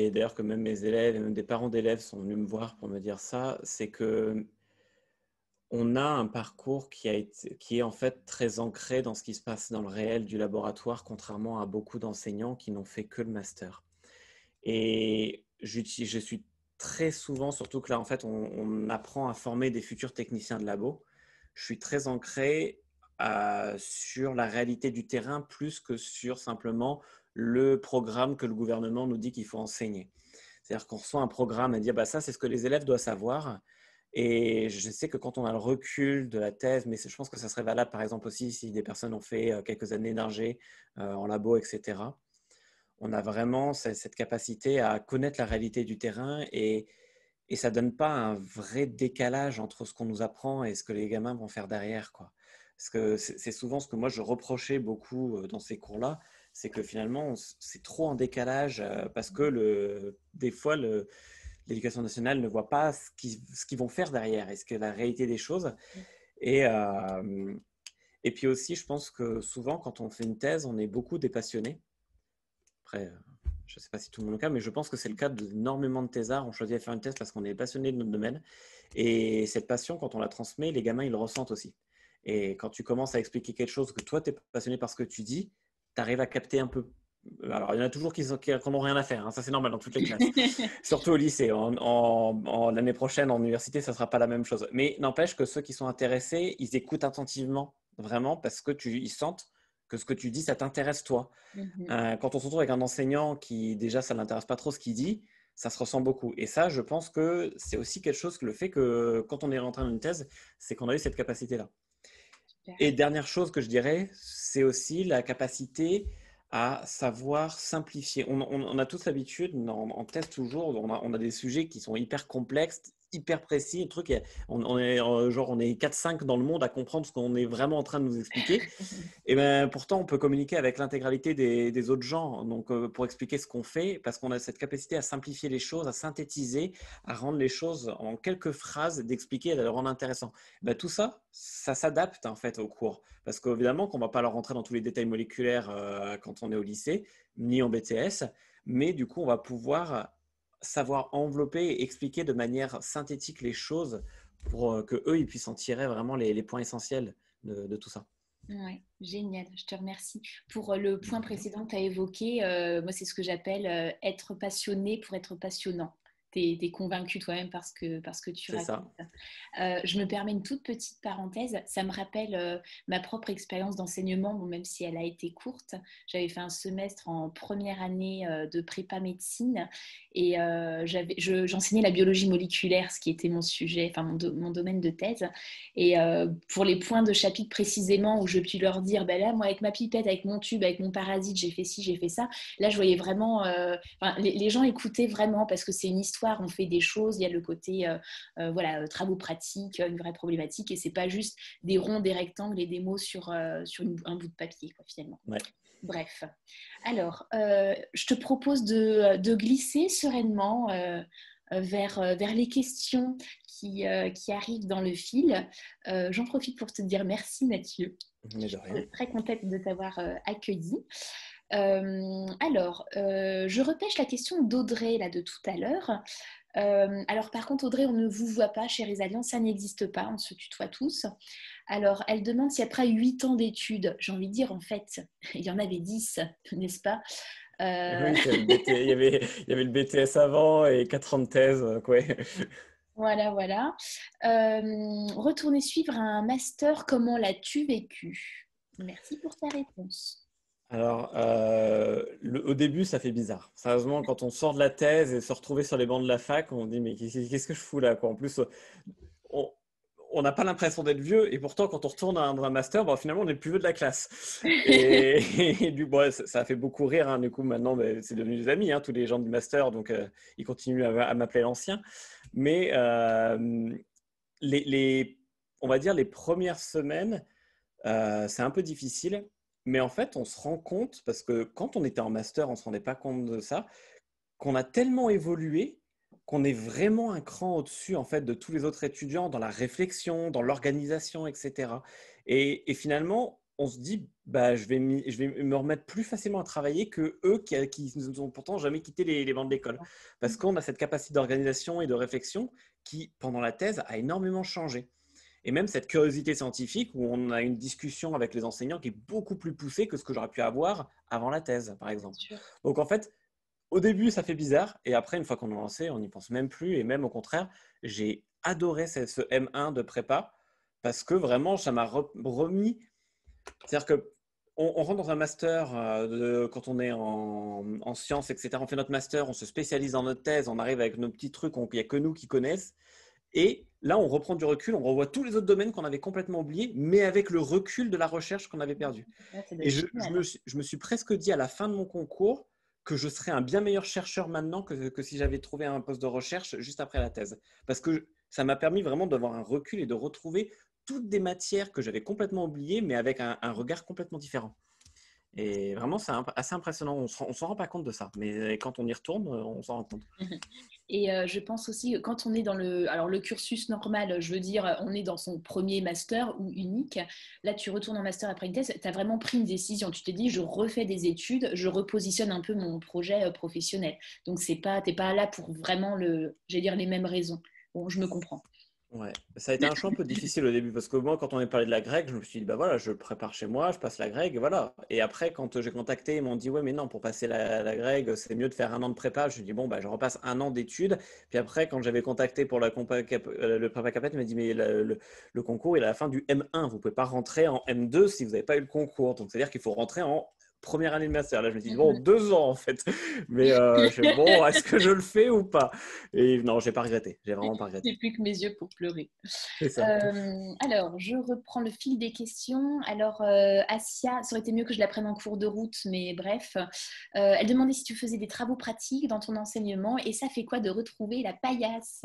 d'ailleurs que même mes élèves et même des parents d'élèves sont venus me voir pour me dire ça, c'est que on a un parcours qui est en fait très ancré dans ce qui se passe dans le réel du laboratoire, contrairement à beaucoup d'enseignants qui n'ont fait que le master. Et je suis très souvent, surtout que là, en fait, on apprend à former des futurs techniciens de labo. Je suis très ancré sur la réalité du terrain plus que sur simplement le programme que le gouvernement nous dit qu'il faut enseigner. C'est-à-dire qu'on reçoit un programme et dit bah, ça, c'est ce que les élèves doivent savoir. Et je sais que quand on a le recul de la thèse, mais je pense que ça serait valable par exemple aussi si des personnes ont fait quelques années d'ingé en labo, etc. On a vraiment cette capacité à connaître la réalité du terrain et ça ne donne pas un vrai décalage entre ce qu'on nous apprend et ce que les gamins vont faire derrière, quoi. Parce que c'est souvent ce que moi je reprochais beaucoup dans ces cours-là, c'est que finalement c'est trop en décalage parce que des fois l'éducation nationale ne voit pas ce qu'ils vont faire derrière et ce que la réalité des choses. Et, euh, et puis aussi, je pense que souvent quand on fait une thèse, on est beaucoup des passionnés. Après, je ne sais pas si tout le monde est le cas, mais je pense que c'est le cas d'énormément de thésards. On choisit de faire une thèse parce qu'on est passionné de notre domaine. Et cette passion, quand on la transmet, les gamins, ils le ressentent aussi. Et quand tu commences à expliquer quelque chose que toi, tu es passionné par ce que tu dis, tu arrives à capter un peu. Alors, il y en a toujours qui n'ont rien à faire. Hein. Ça, c'est normal dans toutes les classes. Surtout au lycée. L'année prochaine, en université, ça ne sera pas la même chose. Mais n'empêche que ceux qui sont intéressés, ils écoutent attentivement, vraiment, parce que ils sentent que ce que tu dis, ça t'intéresse toi. Mhm. Quand on se retrouve avec un enseignant qui, déjà, ça ne l'intéresse pas trop ce qu'il dit, ça se ressent beaucoup. Et ça, je pense que c'est aussi quelque chose que le fait que quand on est rentré dans une thèse, c'est qu'on a eu cette capacité-là. Super. Et dernière chose que je dirais, c'est aussi la capacité à savoir simplifier. On a tous l'habitude, en thèse toujours, on a des sujets qui sont hyper complexes, hyper précis, un truc, on est genre on est 4-5 dans le monde à comprendre ce qu'on est vraiment en train de nous expliquer. Et ben, pourtant, on peut communiquer avec l'intégralité des autres gens donc, pour expliquer ce qu'on fait, parce qu'on a cette capacité à simplifier les choses, à synthétiser, à rendre les choses en quelques phrases, d'expliquer et de le rendre intéressant. Ben, tout ça, ça s'adapte en fait au cours. Parce qu'évidemment qu'on ne va pas leur rentrer dans tous les détails moléculaires quand on est au lycée, ni en BTS, mais du coup, on va pouvoir savoir envelopper et expliquer de manière synthétique les choses pour que eux ils puissent en tirer vraiment les points essentiels de tout ça. Ouais, génial, je te remercie. Pour le point De rien. précédent que tu as évoqué, moi c'est ce que j'appelle être passionné pour être passionnant. Tu es convaincu toi-même parce que tu C'est racontes. ça. Je me permets une toute petite parenthèse. Ça me rappelle ma propre expérience d'enseignement, bon, même si elle a été courte. J'avais fait un semestre en première année de prépa médecine et j'enseignais la biologie moléculaire, ce qui était mon sujet, enfin mon domaine de thèse. Et pour les points de chapitre précisément où je puis leur dire, ben là, moi, avec ma pipette, avec mon tube, avec mon parasite, j'ai fait ci, j'ai fait ça. Là, je voyais vraiment, les gens écoutaient vraiment parce que c'est une histoire laboratoire, on fait des choses, il y a le côté voilà, travaux pratiques, une vraie problématique, et c'est pas juste des ronds, des rectangles et des mots sur un bout de papier, quoi, finalement. Ouais. Bref, alors, je te propose de glisser sereinement vers les questions qui arrivent dans le fil. J'en profite pour te dire merci, Mathieu. Mais Je de rien. suis très contente de t'avoir accueilli. Je repêche la question d'Audrey là, de tout à l'heure. Alors par contre, Audrey, on ne vous voit pas chez Résalient, ça n'existe pas, on se tutoie tous. Alors, elle demande si après 8 ans d'études, j'ai envie de dire en fait, il y en avait 10, n'est-ce pas? Oui, il y avait le BTS avant et 4 ans de thèse. Quoi. Voilà, voilà. Retourner suivre un master, comment l'as-tu vécu? Merci pour ta réponse. Alors, au début, ça fait bizarre. Sérieusement, quand on sort de la thèse et se retrouver sur les bancs de la fac, on dit, mais qu'est-ce que je fous là, quoi. En plus, on on n'a pas l'impression d'être vieux, et pourtant, quand on retourne dans un master, bah, finalement, on est le plus vieux de la classe. Et, bon, ça a fait beaucoup rire, hein. Du coup, maintenant, bah, c'est devenu des amis, hein, tous les gens du master, donc ils continuent à m'appeler l'ancien. Mais on va dire les premières semaines, c'est un peu difficile, mais en fait, on se rend compte, parce que quand on était en master, on ne se rendait pas compte de ça, qu'on a tellement évolué qu'on est vraiment un cran au-dessus en fait, de tous les autres étudiants dans la réflexion, dans l'organisation, etc. Et finalement, on se dit, bah, je vais me remettre plus facilement à travailler que eux qui nous ont pourtant jamais quitté les bancs de l'école. Parce qu'on a cette capacité d'organisation et de réflexion qui, pendant la thèse, a énormément changé. Et même cette curiosité scientifique où on a une discussion avec les enseignants qui est beaucoup plus poussée que ce que j'aurais pu avoir avant la thèse, par exemple. Sûr. Donc en fait, au début, ça fait bizarre. Et après, une fois qu'on a lancé, on n'y pense même plus. Et même au contraire, j'ai adoré ce M1 de prépa parce que vraiment, ça m'a remis. C'est-à-dire que on rentre dans un master quand on est en sciences, etc. On fait notre master, on se spécialise dans notre thèse, on arrive avec nos petits trucs, il n'y a que nous qui connaissent. Et là, on reprend du recul, on revoit tous les autres domaines qu'on avait complètement oubliés, mais avec le recul de la recherche qu'on avait perdu. Ouais, ça doit Et être génial. je me suis presque dit à la fin de mon concours que je serais un bien meilleur chercheur maintenant que si j'avais trouvé un poste de recherche juste après la thèse. Parce que ça m'a permis vraiment d'avoir un recul et de retrouver toutes des matières que j'avais complètement oubliées, mais avec un regard complètement différent. Et vraiment, c'est assez impressionnant. On ne s'en rend pas compte de ça. Mais quand on y retourne, on s'en rend compte. Et je pense aussi que quand on est dans le cursus normal, je veux dire, on est dans son premier master ou unique, là tu retournes en master après une thèse, tu as vraiment pris une décision, tu t'es dit je refais des études, je repositionne un peu mon projet professionnel. Donc t'es pas là pour vraiment j'allais dire les mêmes raisons. Bon, je me comprends. Ouais, ça a été un choix un peu difficile au début parce que moi, quand on est parlé de la grecque, je me suis dit, bah voilà, je le prépare chez moi, je passe la grecque, et voilà. Et après, quand j'ai contacté, ils m'ont dit, ouais, mais non, pour passer la grecque, c'est mieux de faire un an de prépa. Je me suis dit, bon, bah je repasse un an d'études. Puis après, quand j'avais contacté pour le prépa capet, il m'a dit, mais le concours, il est à la fin du M1. Vous pouvez pas rentrer en M2 si vous n'avez pas eu le concours. Donc, c'est-à-dire qu'il faut rentrer en première année de master. Là, je me suis dit, bon, 2 ans en fait. Mais je fais, bon, est-ce que je le fais ou pas? Et non, j'ai pas regretté. J'ai vraiment pas regretté. J'ai plus que mes yeux pour pleurer. C'est ça. Alors, je reprends le fil des questions. Alors, Asia, ça aurait été mieux que je la prenne en cours de route, mais bref. Elle demandait si tu faisais des travaux pratiques dans ton enseignement et ça fait quoi de retrouver la paillasse?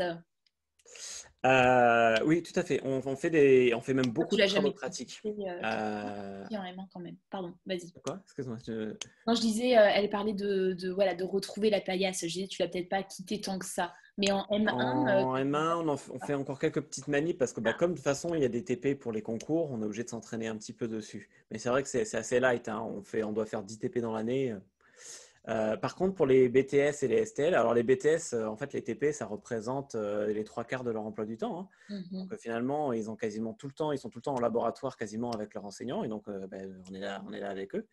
Oui, tout à fait. On fait même beaucoup Tu de l'as travaux jamais pratiques. fait, Euh, en M1 quand même. Pardon, vas-y. Quoi? Excuse-moi. Non, je disais, elle parlait voilà, de retrouver la paillasse. Je disais, tu l'as peut-être pas quitté tant que ça. Mais en M1, En M1, on fait encore quelques petites manies parce que bah, ah, comme de toute façon il y a des TP pour les concours, on est obligé de s'entraîner un petit peu dessus. Mais c'est vrai que c'est assez light, hein. On doit faire 10 TP dans l'année. Par contre, pour les BTS et les STL, alors les BTS, en fait, les TP, ça représente les 3 quarts de leur emploi du temps, hein. mhm. Donc finalement, ils ont quasiment tout le temps, ils sont tout le temps en laboratoire quasiment avec leurs enseignants, et donc on est là avec eux.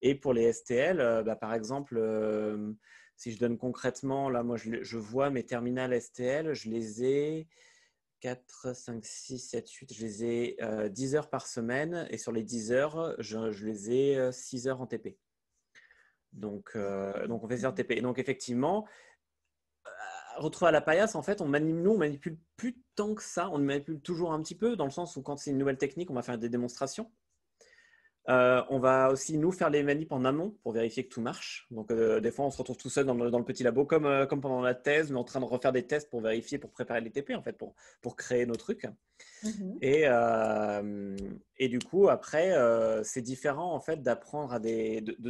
Et pour les STL, bah, par exemple, si je donne concrètement, là, moi, je vois mes terminales STL, je les ai 4, 5, 6, 7, 8, je les ai 10 heures par semaine, et sur les 10 heures, je les ai 6 heures en TP. Donc on fait 6 heures TP. Et donc effectivement, retrouver à la paillasse, en fait, nous, on manipule plus tant que ça. On manipule toujours un petit peu, dans le sens où quand c'est une nouvelle technique, on va faire des démonstrations. On va aussi nous faire les manips en amont pour vérifier que tout marche. Donc des fois on se retrouve tout seul dans le petit labo comme pendant la thèse, mais en train de refaire des tests pour vérifier, pour préparer les TP en fait, pour créer nos trucs. Mhm. Et du coup après c'est différent en fait d'apprendre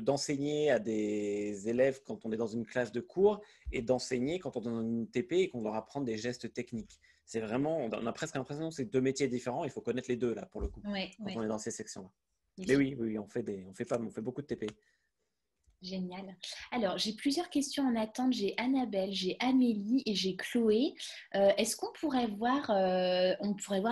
d'enseigner à des élèves quand on est dans une classe de cours et d'enseigner quand on est dans une TP et qu'on leur apprend des gestes techniques. C'est vraiment, on a presque l'impression que c'est deux métiers différents. Il faut connaître les deux là pour le coup Ouais, quand ouais. on est dans ces sections-là. Mais oui, oui, on fait beaucoup de TP. Génial. Alors, j'ai plusieurs questions en attente. J'ai Annabelle, j'ai Amélie et j'ai Chloé. Est-ce qu'on pourrait voir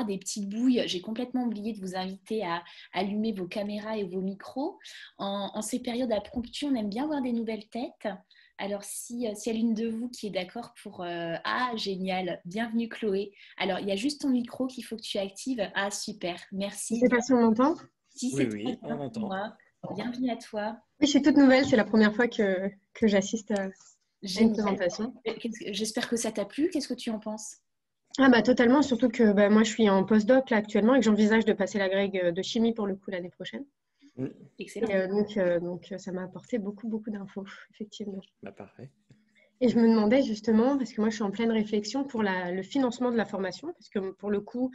des petites bouilles? J'ai complètement oublié de vous inviter à allumer vos caméras et vos micros. En ces périodes à promptu, on aime bien voir des nouvelles têtes. Alors, s'il y a l'une de vous qui est d'accord pour... Ah, génial. Bienvenue, Chloé. Alors, il y a juste ton micro qu'il faut que tu actives. Ah, super. Je Merci. sais pas si on m'entend. Si Oui, c'est très oui, bien on pour entend. moi, bienvenue à toi. Oui, je suis toute nouvelle, c'est la première fois que j'assiste à une Génial. présentation. J'espère que ça t'a plu. Qu'est-ce que tu en penses? Ah bah totalement, surtout que moi je suis en postdoc là actuellement et que j'envisage de passer l'agrég de chimie pour le coup l'année prochaine. Mm. Excellent. Et donc ça m'a apporté beaucoup beaucoup d'infos, effectivement. Bah, parfait. Et je me demandais justement, parce que moi je suis en pleine réflexion pour le financement de la formation, parce que pour le coup,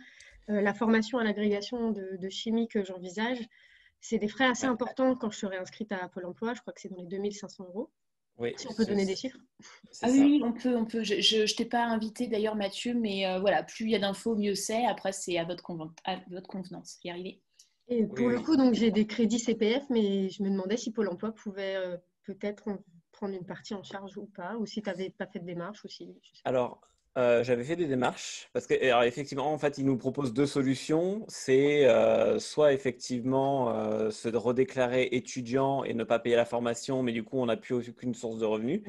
la formation à l'agrégation de chimie que j'envisage, c'est des frais assez Ouais. importants quand je serai inscrite à Pôle emploi. Je crois que c'est dans les 2 500 €, Oui, si on peut donner des chiffres. c'est Ah oui, ça. oui, on peut. Je t'ai pas invité d'ailleurs, Mathieu, mais voilà, plus il y a d'infos, mieux c'est. Après, c'est à votre convenance. Y arriver. Et Oui, pour le oui. coup, donc j'ai des crédits CPF, mais je me demandais si Pôle emploi pouvait peut-être prendre une partie en charge ou pas, ou si tu n'avais pas fait de démarche, ou si, je sais pas. Alors, j'avais fait des démarches parce que, alors, effectivement, en fait, ils nous proposent deux solutions. C'est soit effectivement se redéclarer étudiant et ne pas payer la formation, mais du coup, on n'a plus aucune source de revenus.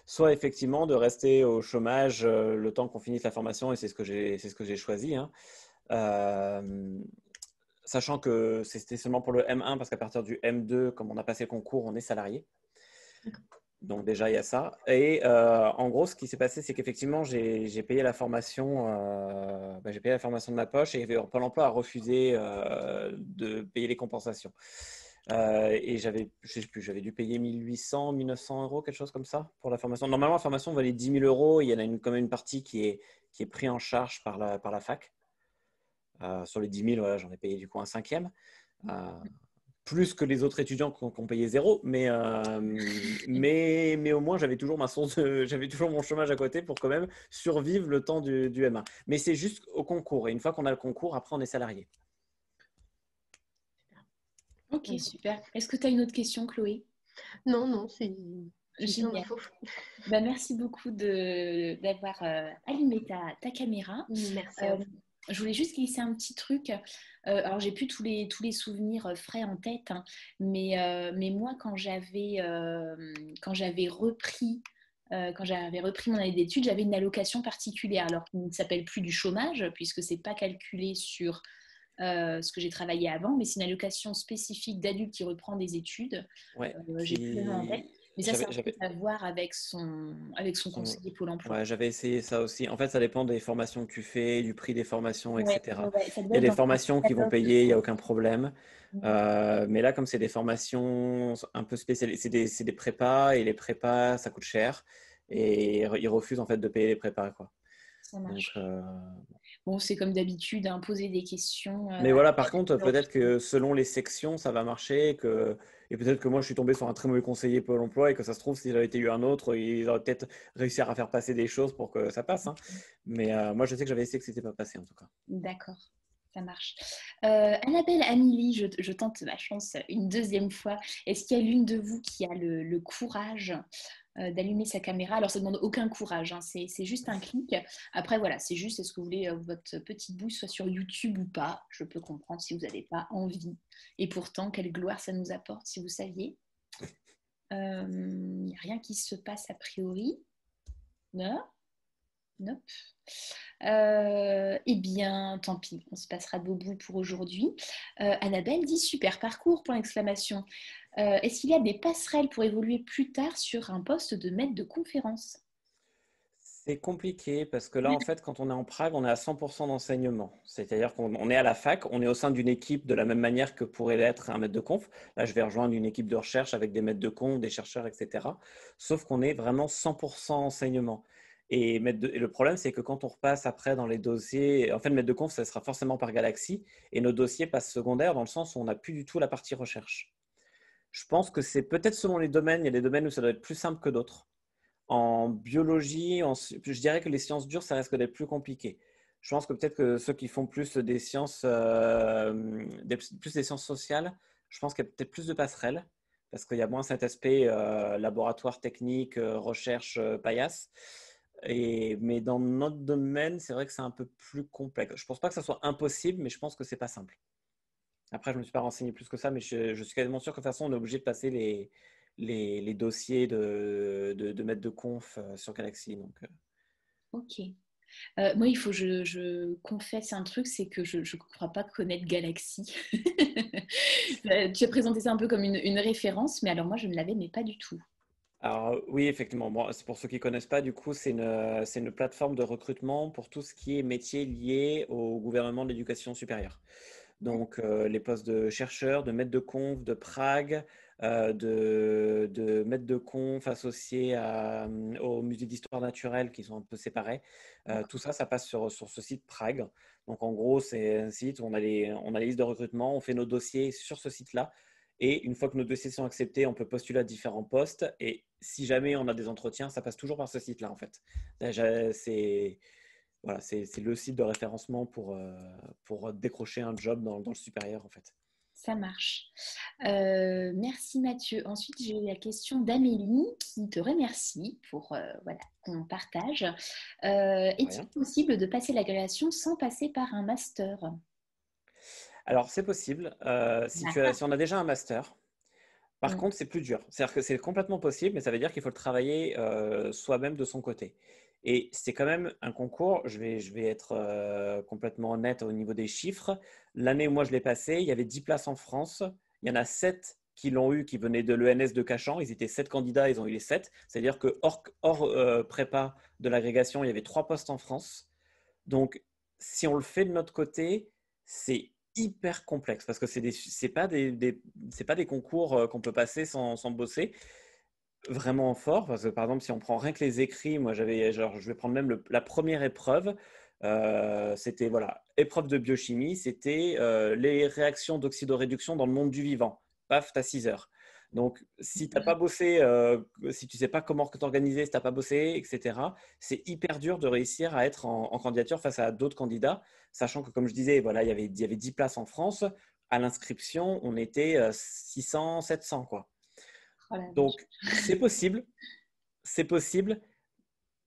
Soit effectivement de rester au chômage le temps qu'on finisse la formation, et c'est ce que j'ai choisi, hein. Euh, Sachant que c'était seulement pour le M1 parce qu'à partir du M2, comme on a passé le concours, on est salarié. Donc déjà, il y a ça. Et en gros, ce qui s'est passé, c'est qu'effectivement, j'ai payé la formation, j'ai payé la formation de ma poche et Pôle emploi a refusé de payer les compensations. Et je sais plus, j'avais dû payer 1800, 1900 euros, quelque chose comme ça pour la formation. Normalement, la formation valait 10 000 euros. Il y en a quand même une partie qui est prise en charge par la fac. Sur les 10 000, voilà, j'en ai payé du coup un cinquième. Euh, Plus que les autres étudiants qui ont payé zéro, mais au moins j'avais toujours j'avais toujours mon chômage à côté pour quand même survivre le temps du M1. Mais c'est juste au concours. Et une fois qu'on a le concours, après on est salarié. Ok, super. Est-ce que tu as une autre question, Chloé? Non, non, j'ai plein Génial. d'infos. Bah, merci beaucoup d'avoir allumé ta caméra. Merci à Euh, vous. je voulais juste glisser un petit truc. Alors, j'ai plus tous les souvenirs frais en tête, hein, mais moi, quand j'avais repris mon année d'études, j'avais une allocation particulière, alors qui ne s'appelle plus du chômage, puisque c'est pas calculé sur ce que j'ai travaillé avant, mais c'est une allocation spécifique d'adulte qui reprend des études. Ouais, J'ai plus le nom en tête, mais ça, c'est j'avais, un truc j'avais, à voir avec son conseiller Pôle emploi. ouais, j'avais essayé ça aussi. En fait, ça dépend des formations que tu fais, du prix des formations, Ouais, ouais, etc. ouais, ça doit Il y a être des dans un formations qui vont catalogue, je payer, il n'y a crois. aucun problème. Mais là, comme c'est des formations un peu spécialisées, c'est des prépas, et les prépas, ça coûte cher. Et ils refusent en fait de payer les prépas, quoi. Ça Donc, marche. Bon, c'est comme d'habitude, hein, poser des questions. mais voilà, par contre, peut-être que selon les sections, ça va marcher. Et peut-être que moi, je suis tombé sur un très mauvais conseiller Pôle emploi et que ça se trouve, si j'avais été eu un autre, ils auraient peut-être réussi à faire passer des choses pour que ça passe, hein. Mais moi, je sais que j'avais essayé que c'était pas passé en tout cas. D'accord, ça marche. Annabelle, Amélie, je tente ma chance une deuxième fois. Est-ce qu'il y a l'une de vous qui a le courage d'allumer sa caméra? Alors, ça ne demande aucun courage, hein, c'est juste un clic. Après, voilà, c'est juste, est-ce que vous voulez votre petite bouche soit sur YouTube ou pas? Je peux comprendre si vous n'avez pas envie. Et pourtant, quelle gloire ça nous apporte, si vous saviez. Il n'y a rien qui se passe a priori. Non? Nope. Eh bien, tant pis, on se passera de beaux bouts pour aujourd'hui. Annabelle dit super parcours, point d'exclamation. Est-ce qu'il y a des passerelles pour évoluer plus tard sur un poste de maître de conférence? C'est compliqué parce que là, en fait, quand on est en Prague, on est à 100% d'enseignement. C'est-à-dire qu'on est à la fac, on est au sein d'une équipe de la même manière que pourrait l'être un maître de conf. Là, je vais rejoindre une équipe de recherche avec des maîtres de conf, des chercheurs, etc. Sauf qu'on est vraiment 100% enseignement. Et le problème, c'est que quand on repasse après dans les dossiers, en fait, le maître de conf, ça sera forcément par galaxie et nos dossiers passent secondaires dans le sens où on n'a plus du tout la partie recherche. Je pense que c'est peut-être selon les domaines, il y a des domaines où ça doit être plus simple que d'autres. En biologie, je dirais que les sciences dures, ça risque d'être plus compliqué. Je pense que peut-être que ceux qui font plus des sciences, plus des sciences sociales, je pense qu'il y a peut-être plus de passerelles parce qu'il y a moins cet aspect laboratoire technique, recherche paillasse. Mais dans notre domaine, c'est vrai que c'est un peu plus complexe. Je ne pense pas que ça soit impossible, mais je pense que c'est pas simple. Après, je ne me suis pas renseigné plus que ça, mais je suis quasiment sûr que de toute façon, on est obligé de passer les dossiers de maître de conf sur Galaxy. Donc, Ok. Moi, il faut que je confesse un truc, c'est que je ne crois pas connaître Galaxy. Tu as présenté ça un peu comme une référence, mais alors moi, je ne l'avais, mais pas du tout. alors, oui, effectivement. Bon, c'est pour ceux qui ne connaissent pas, du coup, c'est une plateforme de recrutement pour tout ce qui est métier lié au gouvernement de l'éducation supérieure. Donc, les postes de chercheurs, de maître de conf, de Prague, de maître de conf associés au musée d'histoire naturelle qui sont un peu séparés. Tout ça, ça passe sur ce site Prague. Donc, en gros, c'est un site où on a les listes de recrutement, on fait nos dossiers sur ce site-là. Et une fois que nos dossiers sont acceptés, on peut postuler à différents postes. Et si jamais on a des entretiens, ça passe toujours par ce site-là, en fait. C'est voilà, c'est le site de référencement pour décrocher un job dans le supérieur, en fait. Ça marche. Merci Mathieu. Ensuite, j'ai la question d'Amélie qui te remercie pour voilà, qu'on partage. Est-il Rien. possible de passer l'agrégation sans passer par un master? Alors, c'est possible si on a déjà un master. Par Mm. contre, c'est plus dur. C'est-à-dire que c'est complètement possible, mais ça veut dire qu'il faut le travailler soi-même de son côté. Et c'est quand même un concours. Je vais être complètement honnête au niveau des chiffres. L'année où moi je l'ai passé, il y avait 10 places en France. Il y en a 7 qui l'ont eu, qui venaient de l'ENS de Cachan. Ils étaient 7 candidats, ils ont eu les 7. C'est-à-dire que hors prépa de l'agrégation, il y avait 3 postes en France. Donc, si on le fait de notre côté, c'est hyper complexe parce que c'est pas des concours qu'on peut passer sans bosser vraiment fort. Parce que par exemple, si on prend rien que les écrits, moi je vais prendre même la première épreuve. C'était voilà, épreuve de biochimie, c'était les réactions d'oxydoréduction dans le monde du vivant. Paf, tu as 6 heures. Donc, si tu n'as pas bossé, si tu ne sais pas comment t'organiser, si tu n'as pas bossé, etc., c'est hyper dur de réussir à être en candidature face à d'autres candidats, sachant que, comme je disais, voilà, il y avait 10 places en France. À l'inscription, on était 600, 700, quoi. Oh la vache. Donc, c'est possible,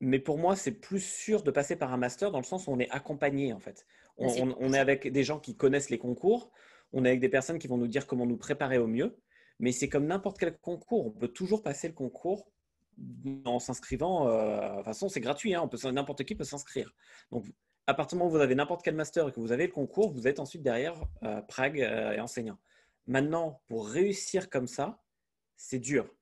mais pour moi, c'est plus sûr de passer par un master dans le sens où on est accompagné, en fait. Là, c'est On est avec des gens qui connaissent les concours, on est avec des personnes qui vont nous dire comment nous préparer au mieux, mais c'est comme n'importe quel concours. On peut toujours passer le concours en s'inscrivant. De toute façon, c'est gratuit, hein, n'importe qui peut s'inscrire. Donc, à partir du moment où vous avez n'importe quel master et que vous avez le concours, vous êtes ensuite derrière Prague et enseignant. Maintenant, pour réussir comme ça, c'est dur.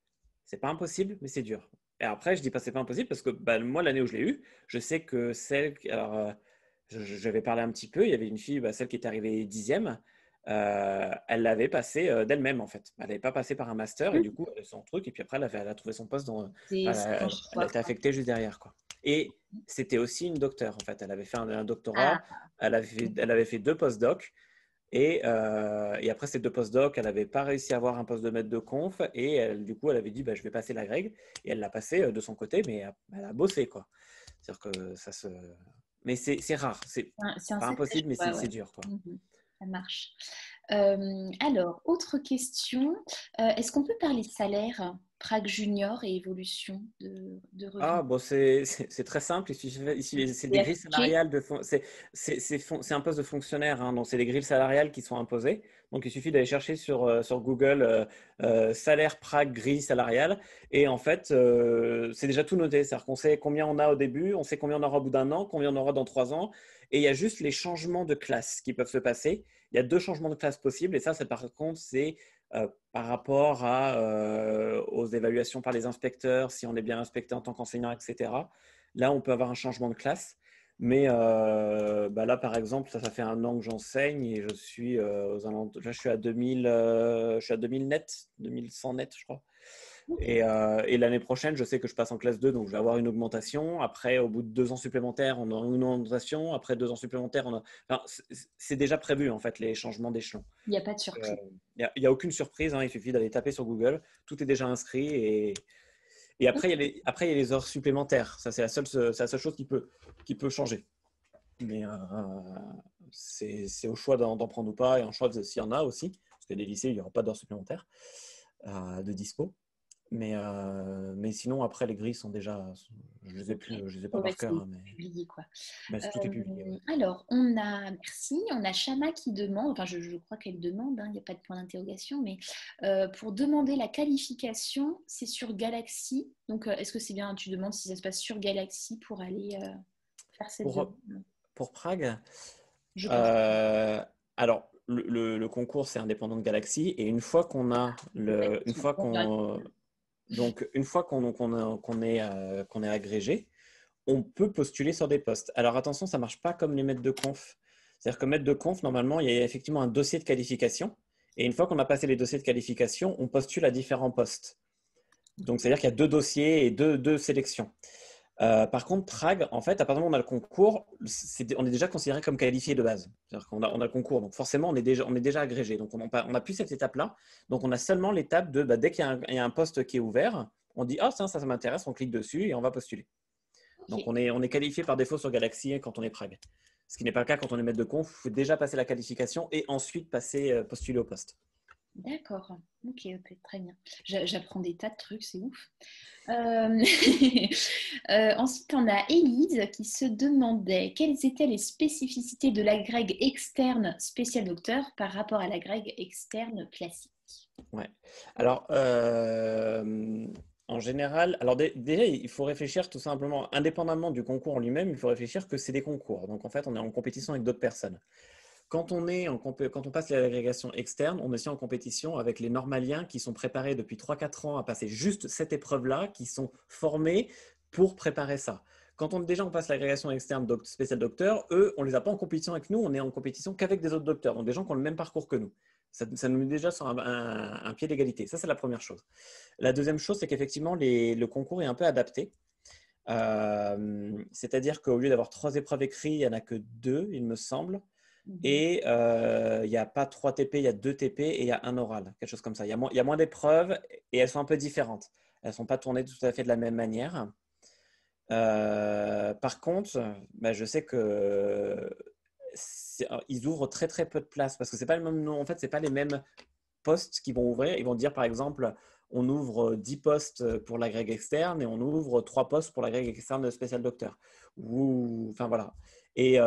C'est pas impossible, mais c'est dur. Et après, je dis pas c'est pas impossible parce que bah, moi, l'année où je l'ai eu, je sais que alors, je vais parler un petit peu. Il y avait une fille, bah, celle qui est arrivée 10e, elle l'avait passé d'elle-même en fait. Elle n'avait pas passé par un master et du coup, elle a son truc. Et puis après, elle a trouvé son poste c'est enfin, un elle a choix, été quoi. affectée juste derrière, quoi. Et c'était aussi une docteure en fait. Elle avait fait un doctorat, Ah, elle avait fait 2 post-docs. Et après ces 2 post-docs, elle n'avait pas réussi à avoir un poste de maître de conf. Et du coup, elle avait dit bah, je vais passer la grègue. Et elle l'a passé de son côté, mais elle a bossé, quoi. C'est-à-dire que ça se. Mais c'est rare. C'est c'est un pas sacré impossible, mais choix, c'est ouais. dur, quoi. Mhm. Ça marche. Alors, autre question. Est-ce qu'on peut parler salaire, Prague Junior et évolution de revenus? Ah, bon, c'est très simple. C'est C'est des grilles appliqué? salariales. C'est un poste de fonctionnaire, hein, donc c'est des grilles salariales qui sont imposées. Donc il suffit d'aller chercher sur Google salaire Prague grille salariale. Et en fait, c'est déjà tout noté. C'est-à-dire qu'on sait combien on a au début, on sait combien on aura au bout d'un an, combien on aura dans 3 ans. Et il y a juste les changements de classe qui peuvent se passer. Il y a 2 changements de classe possibles. Et ça par contre, c'est par rapport aux évaluations par les inspecteurs, si on est bien inspecté en tant qu'enseignant, etc. Là, on peut avoir un changement de classe. Mais là, par exemple, ça fait 1 an que j'enseigne et je suis aux alentours. Là, je suis à 2000, je suis à 2000 net, 2100 net, je crois. Et l'année prochaine, je sais que je passe en classe 2, donc je vais avoir une augmentation. Après, au bout de 2 ans supplémentaires, on aura une augmentation. Après 2 ans supplémentaires, c'est déjà prévu, en fait, les changements d'échelon. Il n'y a pas de surprise. Il n'y a aucune surprise, hein, il suffit d'aller taper sur Google. Tout est déjà inscrit. Et après, il y a les heures supplémentaires. Ça, c'est la seule chose qui peut changer. Mais c'est au choix d'en prendre ou pas et en choix s'il y en a aussi. Parce que des lycées, il n'y aura pas d'heures supplémentaires de dispo. Mais sinon, après, les grilles sont déjà. Je les ai pas par cœur. Mais publié, quoi. tout est publié. Ouais. Alors, merci. On a Shama qui demande, enfin, je crois qu'elle demande, hein, il n'y a pas de point d'interrogation, mais pour demander la qualification, c'est sur Galaxy. Donc, est-ce que c'est bien, tu demandes si ça se passe sur Galaxy pour aller faire cette demande? Pour Prague, je pense. Alors, le concours, c'est indépendant de Galaxy. Et une fois qu'on a une fois qu'on est agrégé, on peut postuler sur des postes. Alors attention, ça ne marche pas comme les maîtres de conf. C'est-à-dire que maître de conf, normalement, il y a effectivement un dossier de qualification. Et une fois qu'on a passé les dossiers de qualification, on postule à différents postes. Donc, c'est-à-dire qu'il y a 2 dossiers et deux sélections. Par contre, Prague, en fait, à partir du moment où on a le concours, on est déjà considéré comme qualifié de base. C'est-à-dire qu'on a le concours, donc forcément, on est déjà agrégé. Donc, on n'a plus cette étape-là. Donc, on a seulement l'étape de, dès qu'il y a un poste qui est ouvert, on dit « Ah, ça m'intéresse », on clique dessus et on va postuler. Donc, on est qualifié par défaut sur Galaxy quand on est Prague. Ce qui n'est pas le cas quand on est maître de conf. Il faut déjà passer la qualification et ensuite postuler au poste. D'accord, ok, très bien. J'apprends des tas de trucs, c'est ouf. Ensuite, on a Élise qui se demandait quelles étaient les spécificités de l'agrég externe spécial docteur par rapport à l'agrég externe classique. Ouais. Alors, en général, alors déjà, il faut réfléchir tout simplement, indépendamment du concours en lui-même, il faut réfléchir que c'est des concours. Donc, en fait, on est en compétition avec d'autres personnes. Quand on passe l'agrégation externe, on est aussi en compétition avec les normaliens qui sont préparés depuis 3-4 ans à passer juste cette épreuve-là, qui sont formés pour préparer ça. Quand on passe l'agrégation externe spécial docteur, eux, on ne les a pas en compétition avec nous, on est en compétition qu'avec des autres docteurs, donc des gens qui ont le même parcours que nous. Ça nous met déjà sur un pied d'égalité. Ça, c'est la première chose. La deuxième chose, c'est qu'effectivement, le concours est un peu adapté. C'est-à-dire qu'au lieu d'avoir 3 épreuves écrites, il n'y en a que 2, il me semble. Et il n'y a pas 3 TP, il y a 2 TP et il y a un oral, quelque chose comme ça. Il y a moins d'épreuves et elles sont un peu différentes. Elles ne sont pas tournées tout à fait de la même manière. Par contre, je sais que ils ouvrent très très peu de places parce que c'est pas le même nom. En fait, c'est pas les mêmes postes qui vont ouvrir. Ils vont dire par exemple, on ouvre 10 postes pour l'agrég externe et on ouvre 3 postes pour l'agrég externe de spécial docteur. Enfin voilà. Et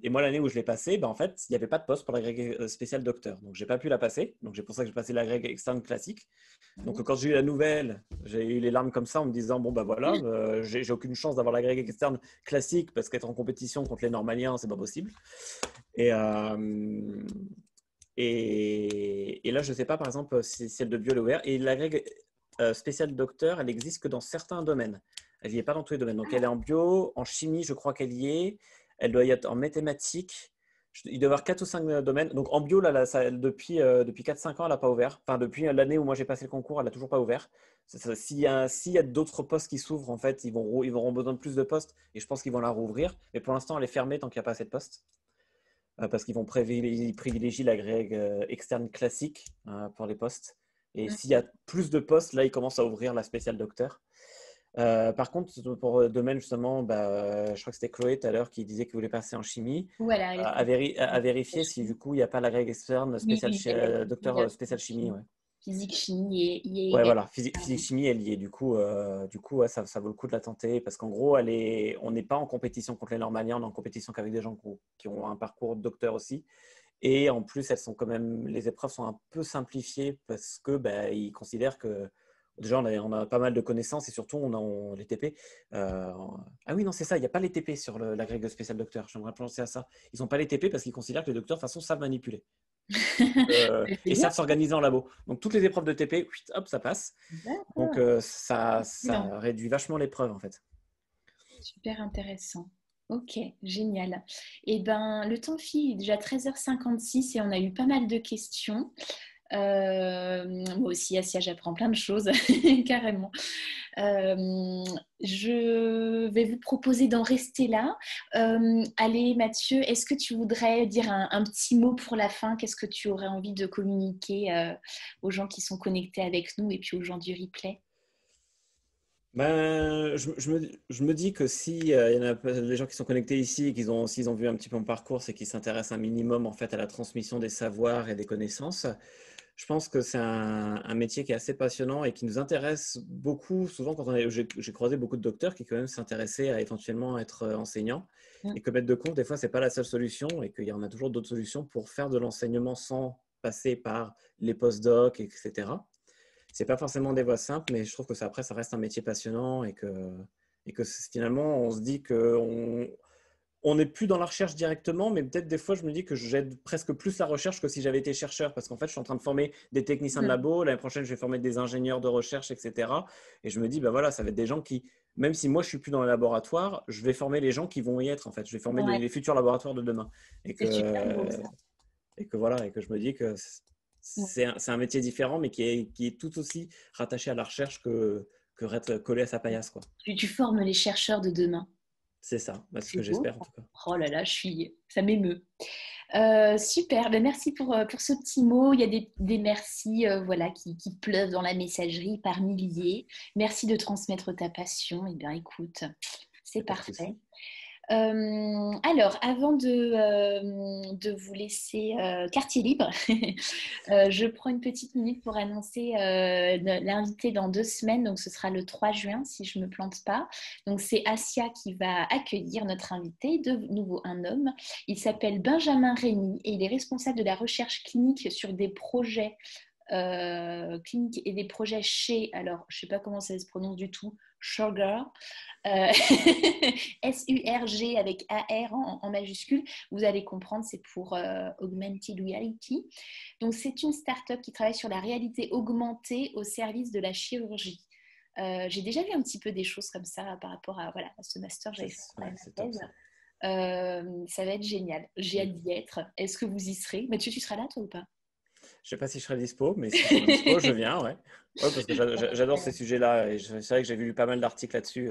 moi, l'année où je l'ai passé, en fait, il n'y avait pas de poste pour l'agrég spécial docteur. Donc, je n'ai pas pu la passer. Donc, c'est pour ça que j'ai passé l'agrég externe classique. Donc, quand j'ai eu la nouvelle, j'ai eu les larmes comme ça en me disant, bon, voilà, j'ai aucune chance d'avoir l'agrég externe classique parce qu'être en compétition contre les normaliens, c'est pas possible. Et là, je ne sais pas, par exemple, si celle de bio est ouverte. Et l'agrég spécial docteur, elle existe que dans certains domaines. Elle n'y est pas dans tous les domaines. Donc, elle est en bio, en chimie, je crois qu'elle y est. Elle doit y être en mathématiques. Il doit y avoir 4 ou 5 domaines. Donc, en bio, là, depuis 4-5 ans, elle n'a pas ouvert. Enfin, depuis l'année où moi j'ai passé le concours, elle n'a toujours pas ouvert. S'il y a d'autres postes qui s'ouvrent, en fait, ils auront besoin de plus de postes et je pense qu'ils vont la rouvrir. Mais pour l'instant, elle est fermée tant qu'il n'y a pas assez de postes. Parce qu'ils vont privilégier l'agrég externe classique pour les postes. Et s'il y a plus de postes, là, ils commencent à ouvrir la spéciale docteur. Par contre, pour le domaine, justement, je crois que c'était Chloé tout à l'heure qui disait qu'il voulait passer en chimie. Voilà, à vérifier si du coup, il n'y a pas l'agrég externe spécial docteur spécial chimie. Ouais. Physique, chimie et ouais, voilà, physique, chimie, elle y est. Du coup, ouais, ça vaut le coup de la tenter parce qu'en gros, on n'est pas en compétition contre les normaliens, on est en compétition qu'avec des gens qui ont un parcours de docteur aussi. Et en plus, les épreuves sont un peu simplifiées parce que ils considèrent que déjà, on a pas mal de connaissances et surtout, on a les TP. Ah oui, non, c'est ça, il n'y a pas les TP sur l'agrég spécial docteur. J'aimerais penser à ça. Ils n'ont pas les TP parce qu'ils considèrent que les docteurs, de toute façon, savent manipuler. Et savent s'organiser en labo. Donc, toutes les épreuves de TP, hop, ça passe. Donc, ça réduit vachement l'épreuve, en fait. Super intéressant. Ok, génial. Eh ben, le temps file, il est déjà 13h56 et on a eu pas mal de questions. Moi aussi, Asia, j'apprends plein de choses, carrément. Je vais vous proposer d'en rester là. Allez, Mathieu, est-ce que tu voudrais dire un petit mot pour la fin? Qu'est-ce que tu aurais envie de communiquer aux gens qui sont connectés avec nous et puis aux gens du replay? Ben, je me dis que si il y en a des gens qui sont connectés ici et s'ils ont vu un petit peu mon parcours, c'est qu'ils s'intéressent un minimum en fait à la transmission des savoirs et des connaissances. Je pense que c'est un métier qui est assez passionnant et qui nous intéresse beaucoup. Souvent, j'ai croisé beaucoup de docteurs qui quand même s'intéressaient à éventuellement être enseignants et que mettre de cours, des fois, c'est pas la seule solution et qu'il y en a toujours d'autres solutions pour faire de l'enseignement sans passer par les post-docs, etc. C'est pas forcément des voies simples, mais je trouve que après, ça reste un métier passionnant et que finalement, on se dit on n'est plus dans la recherche directement, mais peut-être des fois, je me dis que j'aide presque plus la recherche que si j'avais été chercheur, parce qu'en fait, je suis en train de former des techniciens de labo. L'année prochaine, je vais former des ingénieurs de recherche, etc. Et je me dis, ben voilà, ça va être des gens qui, même si moi, je suis plus dans le laboratoire, je vais former les gens qui vont y être, en fait. Je vais former Ouais, les futurs laboratoires de demain. Et c'est super beau que, ça. et que voilà, et que je me dis que Ouais. c'est un métier différent, mais qui est tout aussi rattaché à la recherche que rester collé à sa paillasse, quoi. Tu formes les chercheurs de demain. C'est ça, c'est ce C'est que beau. j'espère en tout cas. Oh là là, ça m'émeut. Super, ben merci pour ce petit mot. Il y a des merci voilà, qui pleuvent dans la messagerie par milliers. Merci de transmettre ta passion. Eh bien, écoute, Il c'est n'y a pas de parfait. souci. Alors, avant de vous laisser quartier libre, je prends une petite minute pour annoncer l'invité dans 2 semaines. Donc, ce sera le 3 juin, si je ne me plante pas. Donc, c'est Asia qui va accueillir notre invité, de nouveau un homme. Il s'appelle Benjamin Rémy et il est responsable de la recherche clinique sur des projets cliniques et des projets chez, alors, je ne sais pas comment ça se prononce du tout, Sugar. SURG avec AR en majuscule, vous allez comprendre, c'est pour Augmented Reality. Donc, c'est une start-up qui travaille sur la réalité augmentée au service de la chirurgie. J'ai déjà vu un petit peu des choses comme ça par rapport à, voilà, à ce master, j'avais fait ma Top thèse. ça. Ça va être génial. J'ai hâte d'y être. Est-ce que vous y serez? Mathieu, tu seras là, toi, ou pas? Je sais pas si je serai dispo, mais s'ils sont dispo, je viens, ouais. Ouais, parce que j'adore ces sujets-là et c'est vrai que j'ai vu pas mal d'articles là-dessus.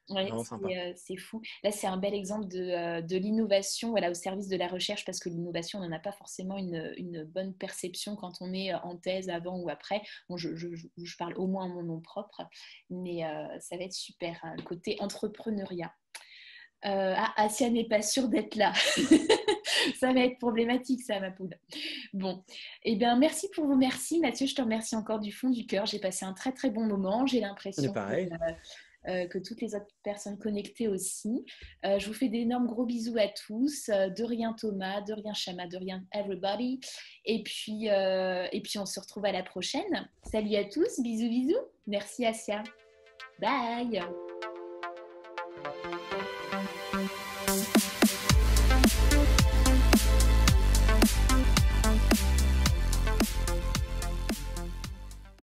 Oui, Vraiment sympa. c'est fou. Là, c'est un bel exemple de l'innovation, voilà, au service de la recherche, parce que l'innovation, on n'en a pas forcément une bonne perception quand on est en thèse avant ou après. Bon, je parle au moins en mon nom propre, mais ça va être super, hein, le côté entrepreneuriat. Asia n'est pas sûre d'être là. Ça va être problématique, ça, ma poule. Bon, eh bien, merci pour vos merci. Mathieu, je te remercie encore du fond du cœur. J'ai passé un très, très bon moment. J'ai Mais l'impression pareil. que toutes les autres personnes connectées aussi. Je vous fais d'énormes gros bisous à tous. De rien Thomas, de rien Shama, de rien everybody. Et puis on se retrouve à la prochaine. Salut à tous, bisous bisous. Merci Asia. Bye.